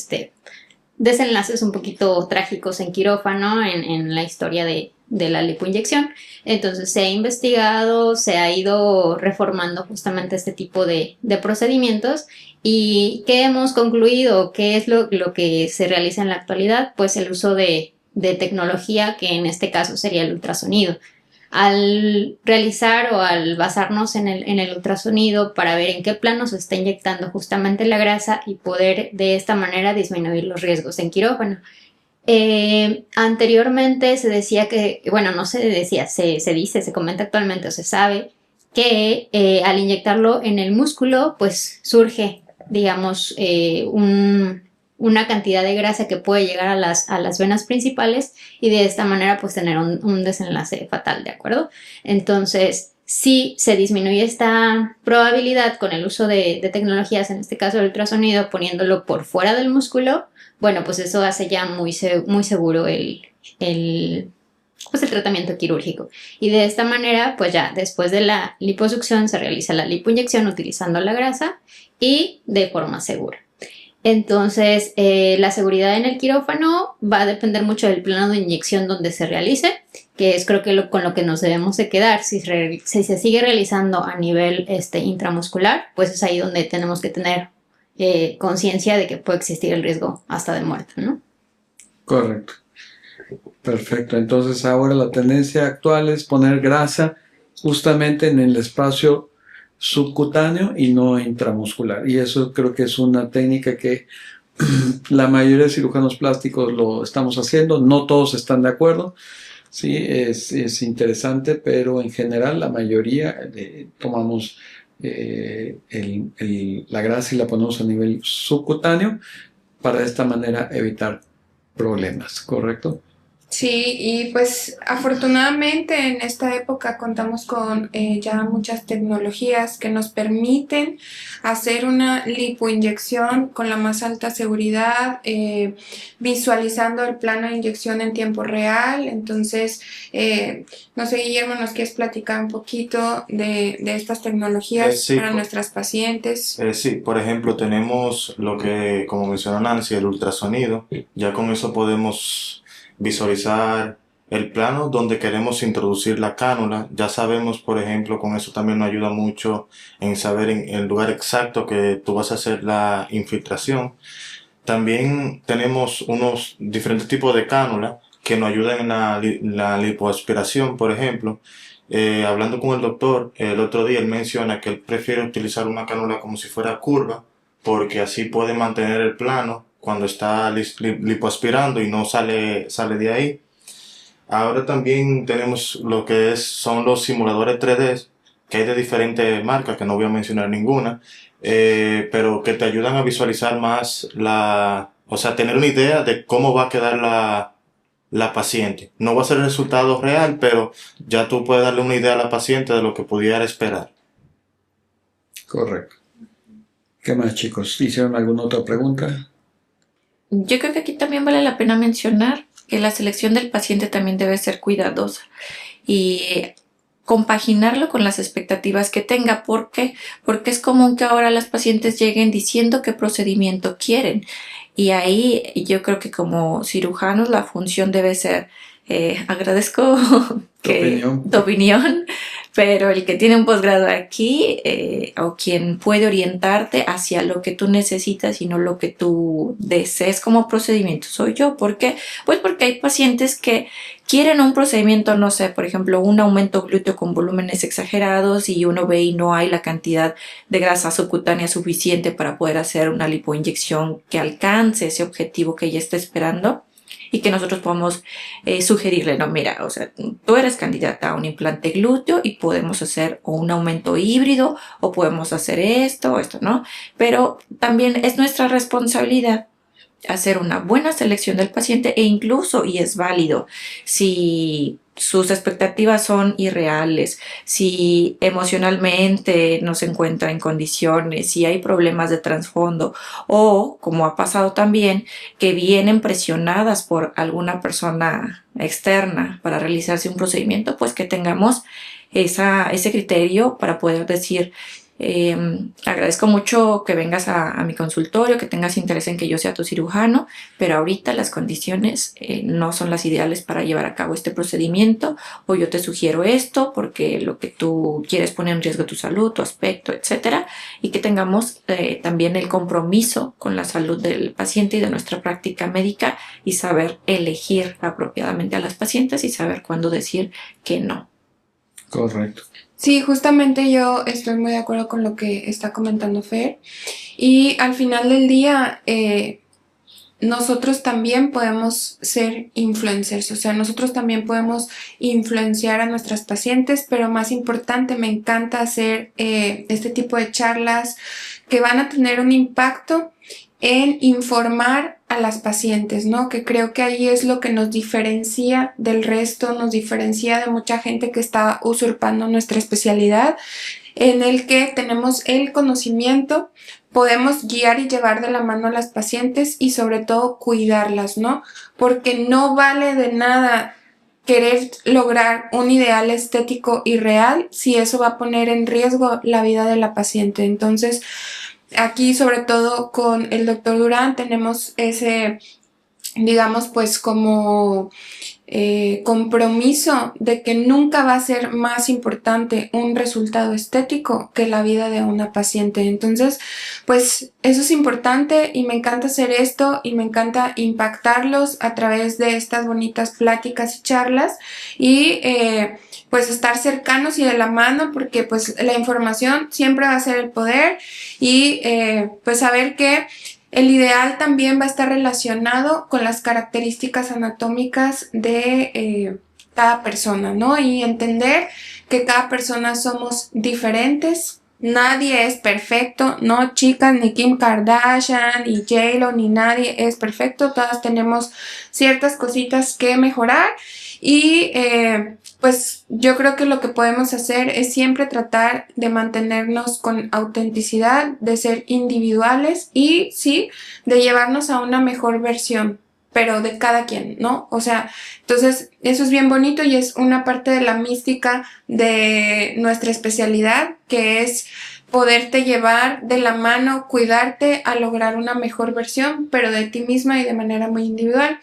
desenlaces un poquito trágicos en quirófano en la historia de la lipoinyección. Entonces se ha investigado, se ha ido reformando justamente este tipo de procedimientos. ¿Y qué hemos concluido? ¿Qué es lo que se realiza en la actualidad? Pues el uso de tecnología, que en este caso sería el ultrasonido. Al realizar o al basarnos en el ultrasonido para ver en qué plano se está inyectando justamente la grasa y poder de esta manera disminuir los riesgos en quirófano. Anteriormente se decía que, bueno, no se decía, se dice, se comenta actualmente o se sabe que al inyectarlo en el músculo pues surge, digamos, una cantidad de grasa que puede llegar a las venas principales y de esta manera pues tener un desenlace fatal, ¿de acuerdo? Entonces, si se disminuye esta probabilidad con el uso de tecnologías, en este caso el ultrasonido, poniéndolo por fuera del músculo, bueno, pues eso hace ya muy seguro el tratamiento quirúrgico. Y de esta manera, pues ya después de la liposucción se realiza la lipoinyección utilizando la grasa y de forma segura. Entonces, la seguridad en el quirófano va a depender mucho del plano de inyección donde se realice, que es creo que con lo que nos debemos de quedar. Si se sigue realizando a nivel intramuscular, pues es ahí donde tenemos que tener conciencia de que puede existir el riesgo hasta de muerte, ¿no? Correcto. Perfecto. Entonces ahora la tendencia actual es poner grasa justamente en el espacio subcutáneo y no intramuscular. Y eso creo que es una técnica que la mayoría de cirujanos plásticos lo estamos haciendo. No todos están de acuerdo. Sí, es interesante, pero en general la mayoría tomamos la grasa y la ponemos a nivel subcutáneo para de esta manera evitar problemas, ¿correcto? Sí, y pues afortunadamente en esta época contamos con ya muchas tecnologías que nos permiten hacer una lipoinyección con la más alta seguridad, visualizando el plano de inyección en tiempo real. Entonces, no sé, Guillermo, ¿nos quieres platicar un poquito de estas tecnologías Sí, para nuestras pacientes? Sí, por ejemplo, tenemos lo que, como mencionó Nancy, el ultrasonido. Ya con eso podemos visualizar el plano donde queremos introducir la cánula. Ya sabemos, por ejemplo, con eso también nos ayuda mucho en saber en el lugar exacto que tú vas a hacer la infiltración. También tenemos unos diferentes tipos de cánula que nos ayudan en la lipoaspiración, por ejemplo. Hablando con el doctor el otro día, él menciona que él prefiere utilizar una cánula como si fuera curva, porque así puede mantener el plano cuando está lipoaspirando y no sale de ahí. Ahora también tenemos lo que son los simuladores 3D, que hay de diferentes marcas, que no voy a mencionar ninguna, pero que te ayudan a visualizar más o sea, tener una idea de cómo va a quedar la paciente. No va a ser el resultado real, pero ya tú puedes darle una idea a la paciente de lo que pudiera esperar. Correcto. ¿Qué más, chicos? ¿Hicieron alguna otra pregunta? Yo creo que aquí también vale la pena mencionar que la selección del paciente también debe ser cuidadosa y compaginarlo con las expectativas que tenga. ¿Por qué? Porque es común que ahora las pacientes lleguen diciendo qué procedimiento quieren. Y ahí yo creo que como cirujanos la función debe ser, agradezco tu opinión, pero el que tiene un posgrado aquí o quien puede orientarte hacia lo que tú necesitas y no lo que tú desees como procedimiento soy yo. ¿Por qué? Pues porque hay pacientes que quieren un procedimiento, no sé, por ejemplo, un aumento glúteo con volúmenes exagerados y uno ve y no hay la cantidad de grasa subcutánea suficiente para poder hacer una lipoinyección que alcance ese objetivo que ella está esperando. y que nosotros podamos sugerirle, no, mira, o sea, tú eres candidata a un implante glúteo y podemos hacer o un aumento híbrido o podemos hacer esto o esto, ¿no? Pero también es nuestra responsabilidad hacer una buena selección del paciente e incluso, y es válido, si sus expectativas son irreales, si emocionalmente no se encuentra en condiciones, si hay problemas de trasfondo o, como ha pasado también, que vienen presionadas por alguna persona externa para realizarse un procedimiento, pues que tengamos ese criterio para poder decir, agradezco mucho que vengas a mi consultorio, que tengas interés en que yo sea tu cirujano, pero ahorita las condiciones no son las ideales para llevar a cabo este procedimiento, o yo te sugiero esto porque lo que tú quieres pone en riesgo tu salud, tu aspecto, etcétera, y que tengamos también el compromiso con la salud del paciente y de nuestra práctica médica y saber elegir apropiadamente a las pacientes y saber cuándo decir que no. Correcto. Sí, justamente yo estoy muy de acuerdo con lo que está comentando Fer. Y al final del día, nosotros también podemos ser influencers, o sea, nosotros también podemos influenciar a nuestras pacientes, pero más importante, me encanta hacer este tipo de charlas que van a tener un impacto en informar a las pacientes, ¿no? Que creo que ahí es lo que nos diferencia del resto, nos diferencia de mucha gente que está usurpando nuestra especialidad, en el que tenemos el conocimiento, podemos guiar y llevar de la mano a las pacientes y sobre todo cuidarlas, ¿no? Porque no vale de nada querer lograr un ideal estético y real si eso va a poner en riesgo la vida de la paciente. Entonces, aquí, sobre todo con el doctor Durán, tenemos ese, digamos, pues como compromiso de que nunca va a ser más importante un resultado estético que la vida de una paciente. Entonces, pues eso es importante y me encanta hacer esto y me encanta impactarlos a través de estas bonitas pláticas y charlas y pues estar cercanos y de la mano, porque pues la información siempre va a ser el poder y pues saber que el ideal también va a estar relacionado con las características anatómicas de cada persona, ¿no? Y entender que cada persona somos diferentes. Nadie es perfecto, no chicas, ni Kim Kardashian, ni J-Lo, ni nadie es perfecto. Todas tenemos ciertas cositas que mejorar y pues yo creo que lo que podemos hacer es siempre tratar de mantenernos con autenticidad, de ser individuales y sí, de llevarnos a una mejor versión, pero de cada quien, ¿no? O sea, entonces eso es bien bonito y es una parte de la mística de nuestra especialidad, que es poderte llevar de la mano, cuidarte a lograr una mejor versión, pero de ti misma y de manera muy individual.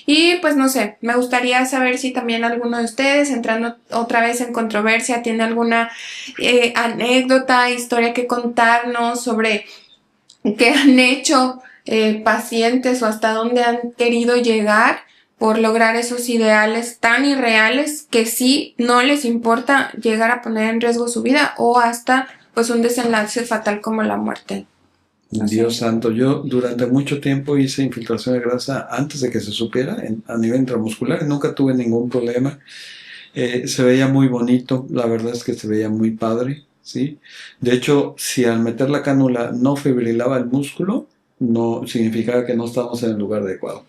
Y pues no sé, me gustaría saber si también alguno de ustedes, entrando otra vez en controversia, tiene alguna anécdota, historia que contarnos sobre qué han hecho pacientes o hasta dónde han querido llegar por lograr esos ideales tan irreales que sí no les importa llegar a poner en riesgo su vida o hasta pues un desenlace fatal como la muerte. Dios santo, yo durante mucho tiempo hice infiltración de grasa antes de que se supiera a nivel intramuscular y nunca tuve ningún problema. Se veía muy bonito, la verdad es que se veía muy padre, ¿sí? De hecho, si al meter la cánula no fibrilaba el músculo, no significaba que no estábamos en el lugar adecuado.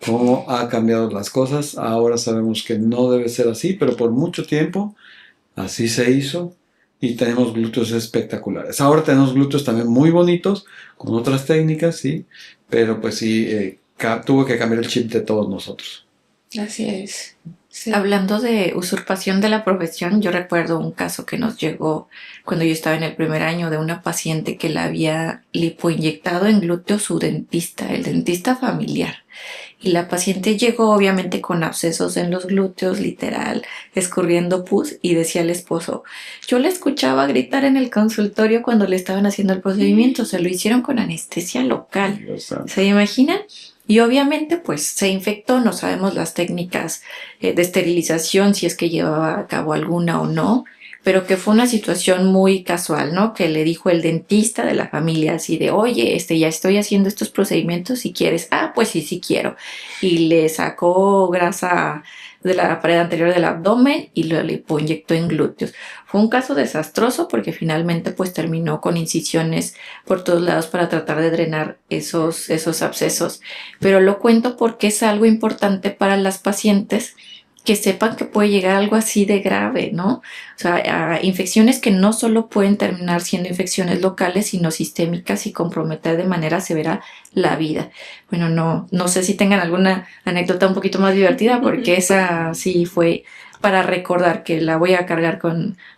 ¿Cómo ha cambiado las cosas? Ahora sabemos que no debe ser así, pero por mucho tiempo así se hizo. Y tenemos glúteos espectaculares. Ahora tenemos glúteos también muy bonitos, con otras técnicas, sí, pero pues sí, tuvo que cambiar el chip de todos nosotros. Así es. Sí. Hablando de usurpación de la profesión, yo recuerdo un caso que nos llegó cuando yo estaba en el primer año de una paciente que la había lipoinyectado en glúteo su dentista, el dentista familiar. Y la paciente llegó obviamente con abscesos en los glúteos, literal, escurriendo pus, y decía al esposo, yo la escuchaba gritar en el consultorio cuando le estaban haciendo el procedimiento, se lo hicieron con anestesia local. ¿Se imaginan? Y obviamente pues se infectó, no sabemos las técnicas de esterilización, si es que llevaba a cabo alguna o no, pero que fue una situación muy casual, ¿no? Que le dijo el dentista de la familia así de, oye, ya estoy haciendo estos procedimientos, si quieres. Ah, pues sí, sí quiero. Y le sacó grasa de la pared anterior del abdomen y le inyectó en glúteos. Fue un caso desastroso porque finalmente pues terminó con incisiones por todos lados para tratar de drenar esos abscesos. Pero lo cuento porque es algo importante para las pacientes que sepan que puede llegar algo así de grave, ¿no? O sea, a infecciones que no solo pueden terminar siendo infecciones locales, sino sistémicas y comprometer de manera severa la vida. Bueno, no sé si tengan alguna anécdota un poquito más divertida, porque esa sí fue para recordar, que la voy a cargar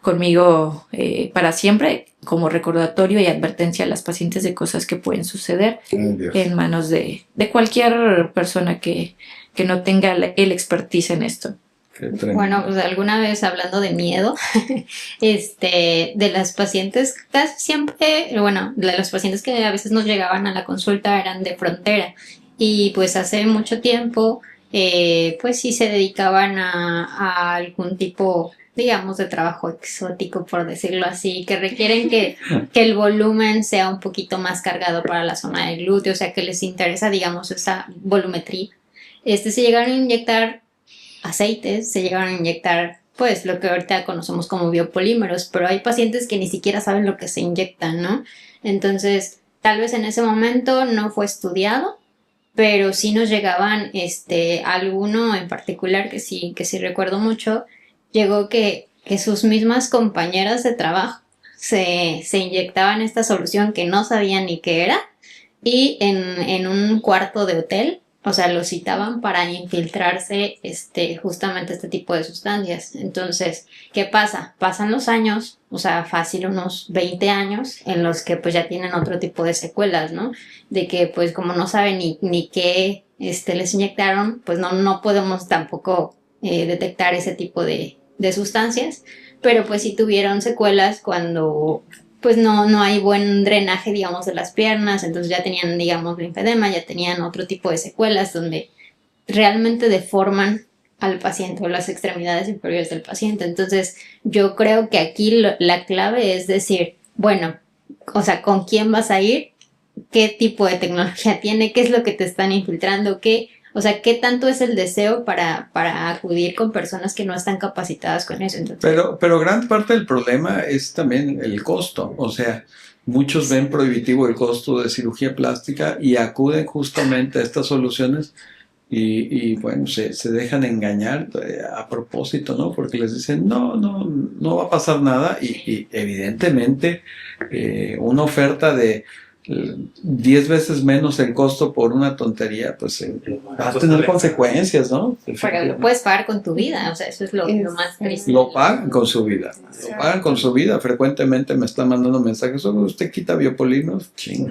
conmigo para siempre, como recordatorio y advertencia a las pacientes de cosas que pueden suceder en manos de cualquier persona que no tenga el expertise en esto. Bueno, pues alguna vez hablando de miedo, de las pacientes, casi siempre, bueno, de los pacientes que a veces nos llegaban a la consulta eran de frontera y pues hace mucho tiempo, pues sí se dedicaban a algún tipo, digamos, de trabajo exótico, por decirlo así, que requieren que el volumen sea un poquito más cargado para la zona del glúteo, o sea, que les interesa, digamos, esa volumetría. Se llegaron a inyectar aceites, se llegaron a inyectar, pues, lo que ahorita conocemos como biopolímeros, pero hay pacientes que ni siquiera saben lo que se inyectan, ¿no? Entonces, tal vez en ese momento no fue estudiado, pero sí nos llegaban, alguno en particular que sí recuerdo mucho, llegó que sus mismas compañeras de trabajo se inyectaban esta solución que no sabían ni qué era, y en un cuarto de hotel, o sea, lo citaban para infiltrarse justamente este tipo de sustancias. Entonces, ¿qué pasa? Pasan los años, o sea, fácil unos 20 años, en los que pues ya tienen otro tipo de secuelas, ¿no? De que pues como no saben ni qué les inyectaron, pues no podemos tampoco detectar ese tipo de sustancias, pero pues sí tuvieron secuelas cuando pues no hay buen drenaje, digamos, de las piernas, entonces ya tenían, digamos, linfedema, ya tenían otro tipo de secuelas donde realmente deforman al paciente o las extremidades inferiores del paciente. Entonces, yo creo que aquí la clave es decir, bueno, o sea, ¿con quién vas a ir? ¿Qué tipo de tecnología tiene? ¿Qué es lo que te están infiltrando? O sea, ¿qué tanto es el deseo para acudir con personas que no están capacitadas con eso? Entonces, pero gran parte del problema es también el costo. O sea, muchos ven prohibitivo el costo de cirugía plástica y acuden justamente a estas soluciones y bueno, se dejan engañar a propósito, ¿no? Porque les dicen, no va a pasar nada y evidentemente una oferta de 10 veces menos el costo por una tontería, pues va a tener consecuencias, ¿no? pero lo puedes pagar con tu vida, o sea, eso es lo más triste. Lo pagan con su vida, lo pagan con su vida. Frecuentemente me están mandando mensajes sobre usted quita biopolímeros, ching.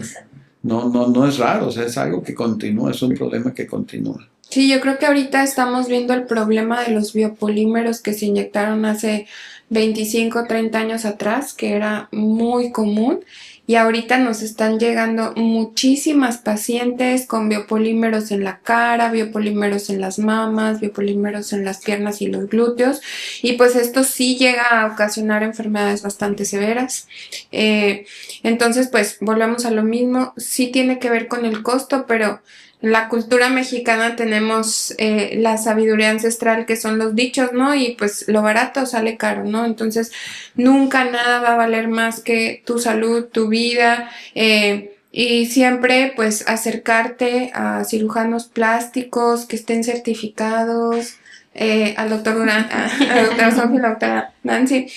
No es raro, o sea, es algo que continúa, es un problema que continúa. Sí, yo creo que ahorita estamos viendo el problema de los biopolímeros que se inyectaron hace 25, 30 años atrás, que era muy común. Y ahorita nos están llegando muchísimas pacientes con biopolímeros en la cara, biopolímeros en las mamas, biopolímeros en las piernas y los glúteos. Y pues esto sí llega a ocasionar enfermedades bastante severas. Entonces, pues volvemos a lo mismo. Sí tiene que ver con el costo, pero en la cultura mexicana tenemos la sabiduría ancestral, que son los dichos, ¿no? Y pues lo barato sale caro, ¿no? Entonces nunca nada va a valer más que tu salud, tu vida, y siempre pues acercarte a cirujanos plásticos que estén certificados, al doctor Durán, a la doctora Sofía, la doctora Nancy,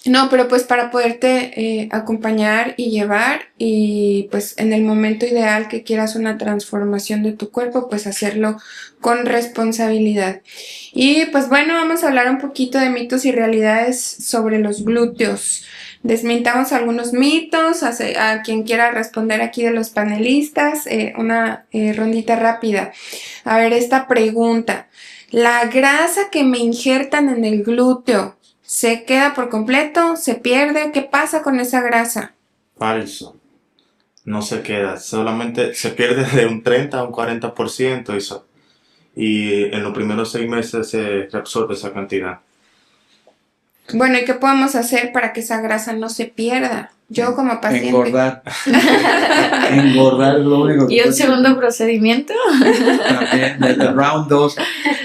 no, pero pues para poderte acompañar y llevar, y pues en el momento ideal que quieras una transformación de tu cuerpo, pues hacerlo con responsabilidad. Y pues bueno, vamos a hablar un poquito de mitos y realidades sobre los glúteos. Desmintamos algunos mitos, a quien quiera responder aquí de los panelistas, una rondita rápida. A ver, esta pregunta: ¿la grasa que me injertan en el glúteo se queda por completo? ¿Se pierde? ¿Qué pasa con esa grasa? Falso. No se queda. Solamente se pierde de un 30 a un 40% y en los primeros 6 meses se reabsorbe esa cantidad. Bueno, ¿y qué podemos hacer para que esa grasa no se pierda? Yo como paciente. Engordar. Engordar es lo único que ¿Y un puede- segundo procedimiento? También, el round 2.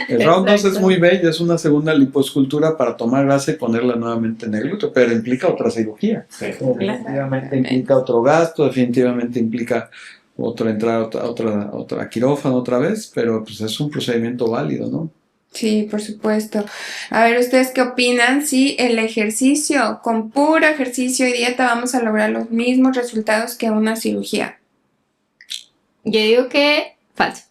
El round 2 es Exacto. muy bello, es una segunda liposcultura para tomar grasa y ponerla nuevamente en el glúteo, pero implica otra cirugía. Sí. Definitivamente implica otro gasto, definitivamente implica otra entrada, otra quirófano otra vez, pero pues es un procedimiento válido, ¿no? Sí, por supuesto. A ver, ¿ustedes qué opinan? Si el ejercicio, con puro ejercicio y dieta, vamos a lograr los mismos resultados que una cirugía. Yo digo que falso.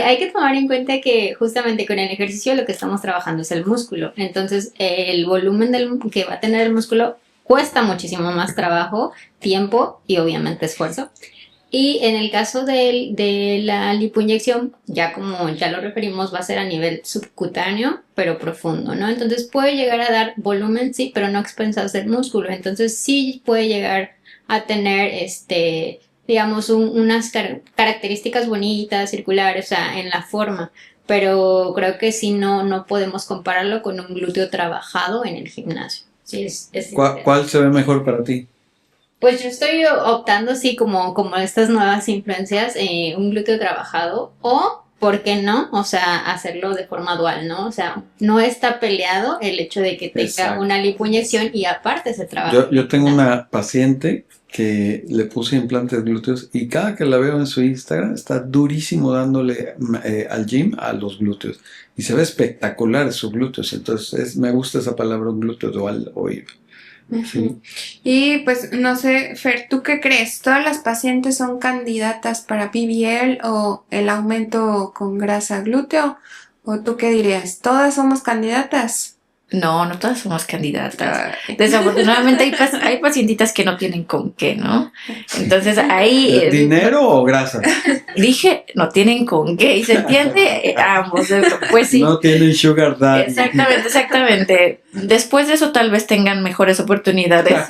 Hay que tomar en cuenta que justamente con el ejercicio lo que estamos trabajando es el músculo. Entonces, el volumen que va a tener el músculo cuesta muchísimo más trabajo, tiempo y obviamente esfuerzo. Y en el caso de la lipoinyección, ya como ya lo referimos, va a ser a nivel subcutáneo, pero profundo, ¿no? Entonces puede llegar a dar volumen, sí, pero no a expensas del músculo. Entonces sí puede llegar a tener, digamos, unas características bonitas, circulares, o sea, en la forma. Pero creo que sí no podemos compararlo con un glúteo trabajado en el gimnasio. Sí, ¿Cuál se ve mejor para ti? Pues yo estoy optando, sí, como estas nuevas influencias, un glúteo trabajado o, ¿por qué no? O sea, hacerlo de forma dual, ¿no? O sea, no está peleado el hecho de que tenga Exacto. una lipoinyección y aparte se trabaja. Yo tengo una paciente que le puse implantes glúteos y cada que la veo en su Instagram está durísimo dándole al gym a los glúteos y se ve espectacular sus glúteos. Entonces me gusta esa palabra glúteo dual hoy. Sí. Y pues no sé, Fer, ¿tú qué crees? ¿Todas las pacientes son candidatas para BBL o el aumento con grasa glúteo? ¿O tú qué dirías? ¿Todas somos candidatas? No todas somos candidatas. Desafortunadamente hay pacientitas que no tienen con qué, ¿no? Entonces ahí... ¿Dinero o grasa? Dije, no tienen con qué, y se entiende ambos. Pues sí. No tienen sugar daddy. Exactamente. Después de eso tal vez tengan mejores oportunidades.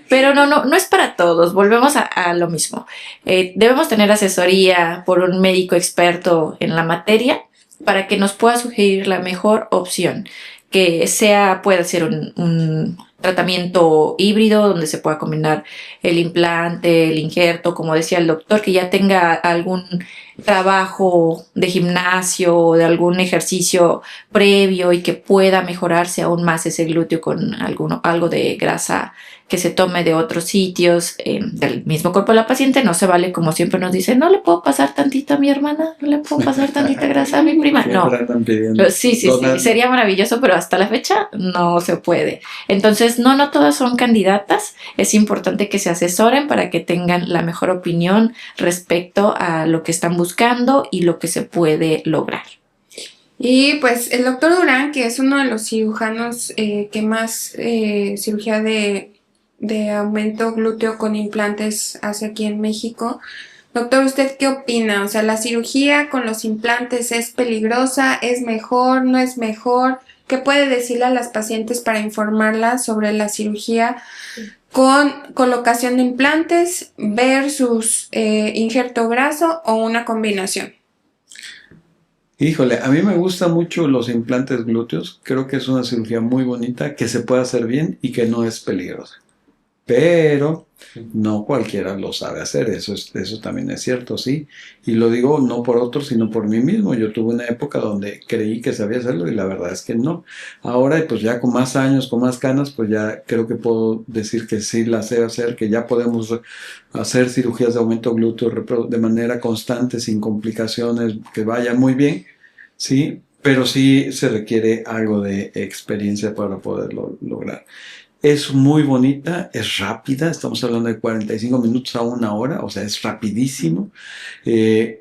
Pero no es para todos. Volvemos a lo mismo. Debemos tener asesoría por un médico experto en la materia para que nos pueda sugerir la mejor opción, que puede ser un tratamiento híbrido donde se pueda combinar el implante, el injerto, como decía el doctor, que ya tenga algún trabajo de gimnasio o de algún ejercicio previo y que pueda mejorarse aún más ese glúteo con algo de grasa que se tome de otros sitios del mismo cuerpo de la paciente. No se vale, como siempre nos dicen, no le puedo pasar tantito a mi hermana, no le puedo pasar tantita grasa a mi prima. No. Siempre andan pidiendo. Sí, sería maravilloso, pero hasta la fecha no se puede. Entonces, no todas son candidatas. Es importante que se asesoren para que tengan la mejor opinión respecto a lo que están buscando y lo que se puede lograr. Y pues el doctor Durán, que es uno de los cirujanos que más cirugía de aumento glúteo con implantes hace aquí en México. Doctor, ¿usted qué opina? O sea, ¿la cirugía con los implantes es peligrosa? ¿Es mejor? ¿No es mejor? ¿Qué puede decirle a las pacientes para informarlas sobre la cirugía con colocación de implantes versus injerto graso o una combinación? Híjole, a mí me gustan mucho los implantes glúteos. Creo que es una cirugía muy bonita, que se puede hacer bien y que no es peligrosa. Pero no cualquiera lo sabe hacer, eso también es cierto, sí. Y lo digo no por otros, sino por mí mismo. Yo tuve una época donde creí que sabía hacerlo y la verdad es que no. Ahora, pues ya con más años, con más canas, pues ya creo que puedo decir que sí la sé hacer, que ya podemos hacer cirugías de aumento glúteo de manera constante, sin complicaciones, que vayan muy bien, sí. Pero sí se requiere algo de experiencia para poderlo lograr. Es muy bonita, es rápida, estamos hablando de 45 minutos a 1 hora, o sea, es rapidísimo.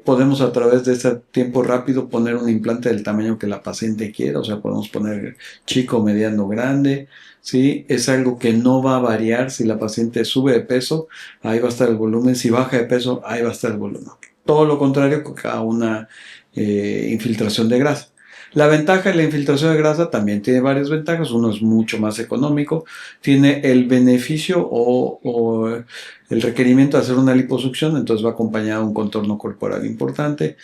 Podemos a través de ese tiempo rápido poner un implante del tamaño que la paciente quiera, o sea, podemos poner chico, mediano, grande, ¿sí? Es algo que no va a variar. Si la paciente sube de peso, ahí va a estar el volumen, si baja de peso, ahí va a estar el volumen. Todo lo contrario a una infiltración de grasa. La ventaja de la infiltración de grasa también tiene varias ventajas. Uno es mucho más económico, tiene el beneficio o el requerimiento de hacer una liposucción, entonces va acompañado de un contorno corporal importante.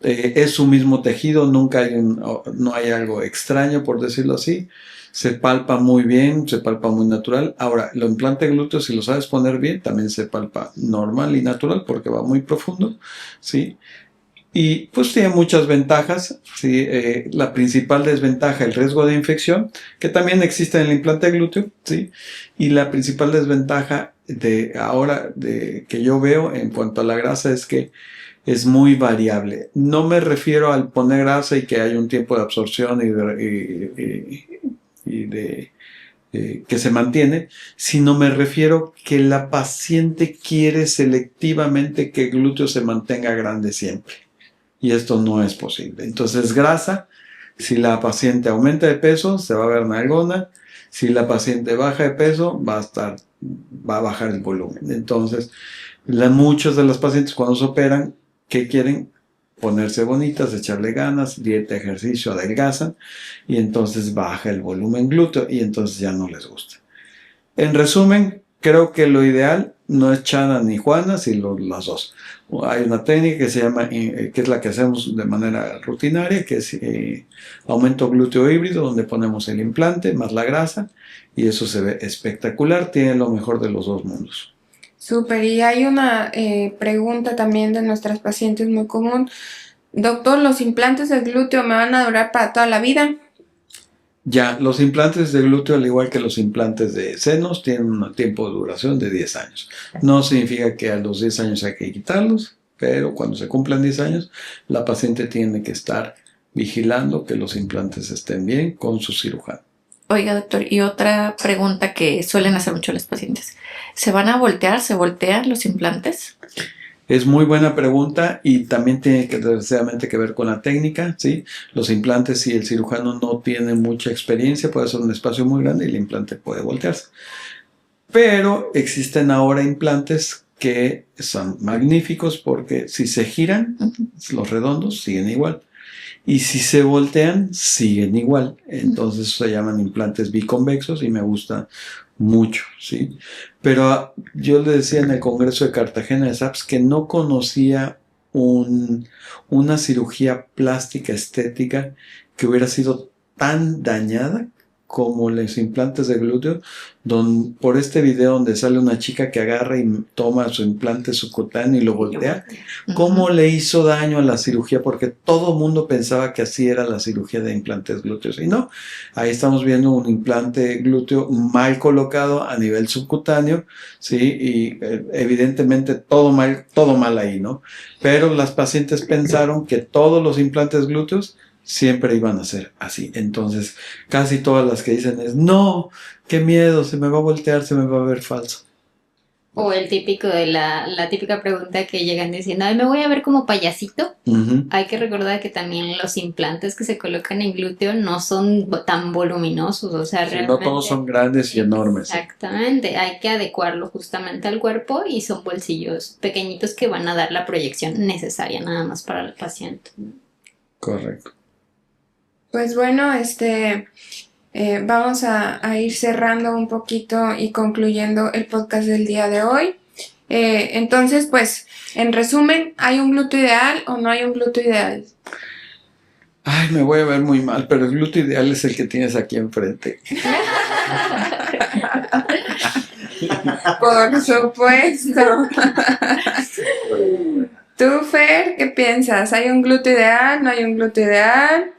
Es su mismo tejido, nunca hay no hay algo extraño, por decirlo así. Se palpa muy bien, se palpa muy natural. Ahora, el implante glúteo, si lo sabes poner bien, también se palpa normal y natural porque va muy profundo, ¿sí? Y pues tiene muchas ventajas, ¿sí? La principal desventaja, el riesgo de infección, que también existe en el implante glúteo, ¿sí? Y la principal desventaja que yo veo en cuanto a la grasa es que es muy variable. No me refiero al poner grasa y que haya un tiempo de absorción que se mantiene, sino me refiero que la paciente quiere selectivamente que el glúteo se mantenga grande siempre. Y esto no es posible. Entonces, grasa, si la paciente aumenta de peso, se va a ver nalgona. Si la paciente baja de peso, va a bajar el volumen. Entonces, muchos de los pacientes cuando se operan, ¿qué quieren? Ponerse bonitas, echarle ganas, dieta, ejercicio, adelgazan y entonces baja el volumen glúteo y entonces ya no les gusta. En resumen, creo que lo ideal no es Chana ni Juana, sino las dos. Hay una técnica que se llama, que es la que hacemos de manera rutinaria, que es aumento glúteo híbrido, donde ponemos el implante más la grasa y eso se ve espectacular, tiene lo mejor de los dos mundos. Súper, y hay una pregunta también de nuestras pacientes muy común. Doctor, ¿los implantes del glúteo me van a durar para toda la vida? Ya, los implantes de glúteo, al igual que los implantes de senos, tienen un tiempo de duración de 10 años. No significa que a los 10 años hay que quitarlos, pero cuando se cumplan 10 años, la paciente tiene que estar vigilando que los implantes estén bien con su cirujano. Oiga, doctor, y otra pregunta que suelen hacer mucho los pacientes. ¿Se van a voltear? ¿Se voltean los implantes? Es muy buena pregunta y también tiene desgraciadamente que ver con la técnica, ¿sí? Los implantes, si el cirujano no tiene mucha experiencia, puede ser un espacio muy grande y el implante puede voltearse. Pero existen ahora implantes que son magníficos porque si se giran, los redondos siguen igual. Y si se voltean, siguen igual. Entonces se llaman implantes biconvexos y me gusta mucho, ¿sí? Pero yo le decía en el Congreso de Cartagena de SAPS que no conocía una cirugía plástica estética que hubiera sido tan dañada como los implantes de glúteo, por este video donde sale una chica que agarra y toma su implante subcutáneo y lo voltea, cómo le hizo daño a la cirugía, porque todo el mundo pensaba que así era la cirugía de implantes glúteos, y no, ahí estamos viendo un implante glúteo mal colocado a nivel subcutáneo, ¿sí? Y evidentemente todo mal ahí, ¿no? Pero las pacientes pensaron que todos los implantes glúteos siempre iban a ser así. Entonces, casi todas las que dicen es, no, qué miedo, se me va a voltear, se me va a ver falso. O el típico de la típica pregunta que llegan diciendo, ay, me voy a ver como payasito. Hay que recordar que también los implantes que se colocan en glúteo no son tan voluminosos, o sea, Sí, realmente... no todos son grandes y enormes. Exactamente, hay que adecuarlo justamente al cuerpo y son bolsillos pequeñitos que van a dar la proyección necesaria nada más para el paciente. Correcto. Pues bueno, vamos a ir cerrando un poquito y concluyendo el podcast del día de hoy. Entonces, pues, en resumen, ¿hay un glúteo ideal o no hay un glúteo ideal? Ay, me voy a ver muy mal, pero el glúteo ideal es el que tienes aquí enfrente. Por supuesto. ¿Tú, Fer, qué piensas? ¿Hay un glúteo ideal? ¿No hay un glúteo ideal?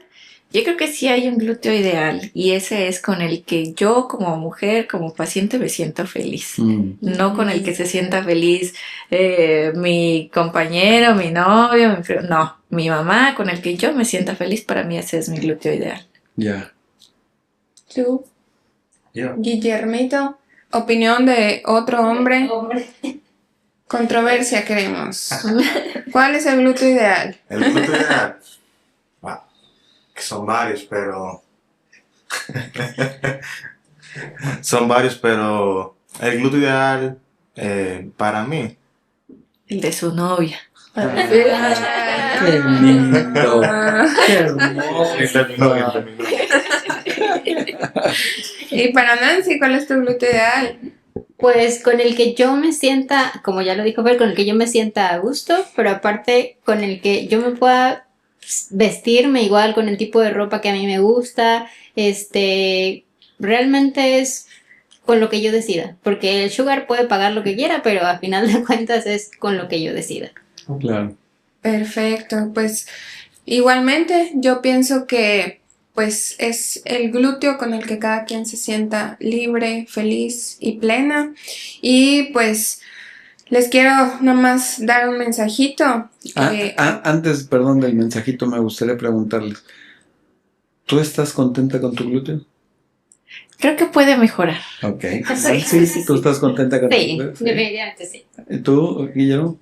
Yo creo que sí hay un glúteo ideal y ese es con el que yo como mujer, como paciente me siento feliz. No con el que se sienta feliz mi compañero, mi novio, no, mi mamá, con el que yo me sienta feliz, para mí ese es mi glúteo ideal. Ya. ¿Tú? Yo. Guillermito, opinión de otro hombre. Controversia queremos. ¿Cuál es el glúteo ideal? El glúteo ideal. Que son varios, pero... son varios, pero el glúteo ideal para mí. El de su novia. ¡Qué lindo! ¡Qué hermoso! Y para Nancy, ¿cuál es tu glúteo ideal? Pues con el que yo me sienta, como ya lo dijo Fer, con el que yo me sienta a gusto, pero aparte con el que yo me pueda vestirme igual con el tipo de ropa que a mí me gusta, realmente es con lo que yo decida, porque el sugar puede pagar lo que quiera, pero a final de cuentas es con lo que yo decida. Claro. Perfecto, pues igualmente yo pienso que pues es el glúteo con el que cada quien se sienta libre, feliz y plena. Y pues les quiero nomás dar un mensajito. Antes, perdón, del mensajito, me gustaría preguntarles, ¿tú estás contenta con tu glúteo? Creo que puede mejorar. Ok. Sí. ¿Tú estás contenta con tu Sí, glúteo? definitivamente sí. ¿Y tú, Guillermo?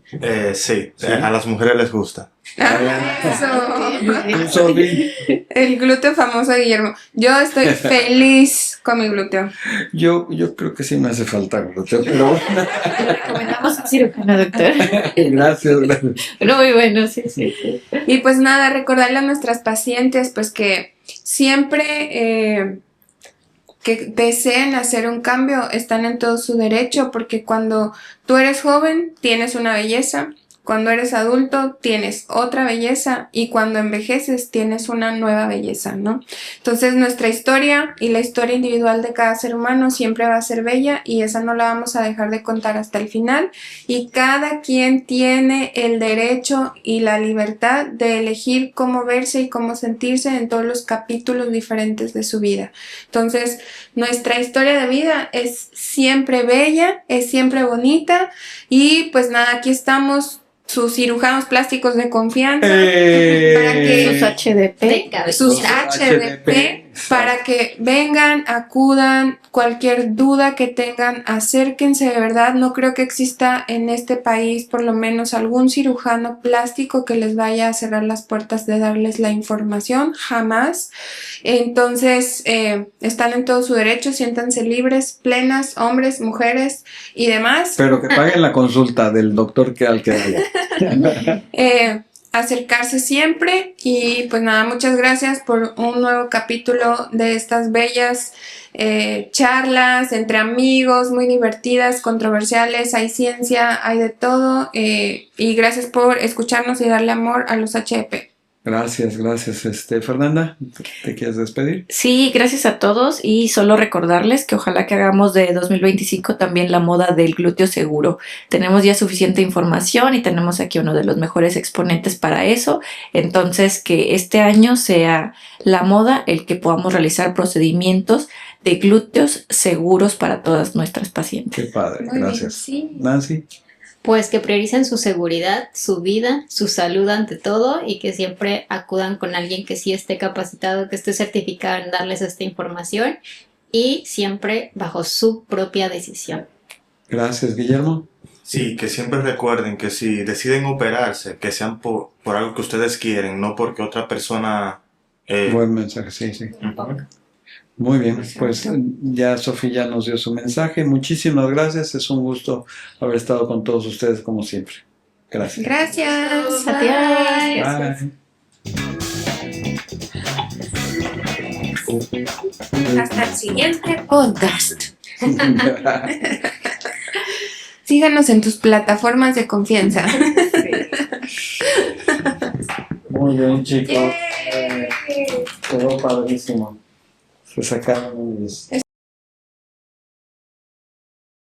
Sí, Sí. a las mujeres les gusta. ¿Tú, Sofi? El glúteo famoso de Guillermo. Yo estoy feliz con mi glúteo. Yo creo que sí me hace falta glúteo, pero bueno. Le recomendamos un cirujano, doctor. Gracias. Muy bueno, sí. Y pues nada, recordarle a nuestras pacientes pues que siempre que deseen hacer un cambio están en todo su derecho, porque cuando tú eres joven tienes una belleza, cuando eres adulto tienes otra belleza y cuando envejeces tienes una nueva belleza, ¿no? Entonces nuestra historia y la historia individual de cada ser humano siempre va a ser bella y esa no la vamos a dejar de contar hasta el final, y cada quien tiene el derecho y la libertad de elegir cómo verse y cómo sentirse en todos los capítulos diferentes de su vida. Entonces nuestra historia de vida es siempre bella, es siempre bonita, y pues nada, aquí estamos sus cirujanos plásticos de confianza para que Sus HDP. sus HDP para que vengan, acudan, cualquier duda que tengan, acérquense de verdad. No creo que exista en este país por lo menos algún cirujano plástico que les vaya a cerrar las puertas de darles la información, jamás. Entonces están en todo su derecho, siéntanse libres, plenas, hombres, mujeres y demás. Pero que paguen la consulta del doctor que vaya. Acercarse siempre, y pues nada, muchas gracias por un nuevo capítulo de estas bellas charlas entre amigos, muy divertidas, controversiales, hay ciencia, hay de todo, y gracias por escucharnos y darle amor a los HEP. Gracias. Fernanda, ¿te quieres despedir? Sí, gracias a todos, y solo recordarles que ojalá que hagamos de 2025 también la moda del glúteo seguro. Tenemos ya suficiente información y tenemos aquí uno de los mejores exponentes para eso, entonces que este año sea la moda el que podamos realizar procedimientos de glúteos seguros para todas nuestras pacientes. Qué padre, Muy gracias. bien, sí. Nancy. Pues que prioricen su seguridad, su vida, su salud ante todo, y que siempre acudan con alguien que sí esté capacitado, que esté certificado en darles esta información, y siempre bajo su propia decisión. Gracias, Guillermo. Sí, que siempre recuerden que si deciden operarse, que sean por algo que ustedes quieren, no porque otra persona... Buen mensaje, sí. Muy bien, pues ya Sofía nos dio su mensaje. Muchísimas gracias, es un gusto haber estado con todos ustedes como siempre. Gracias. Gracias. Adiós. Bye. Hasta el siguiente podcast. Bye. Síganos en tus plataformas de confianza. Muy bien, chicos. Quedó padrísimo. Se sacaron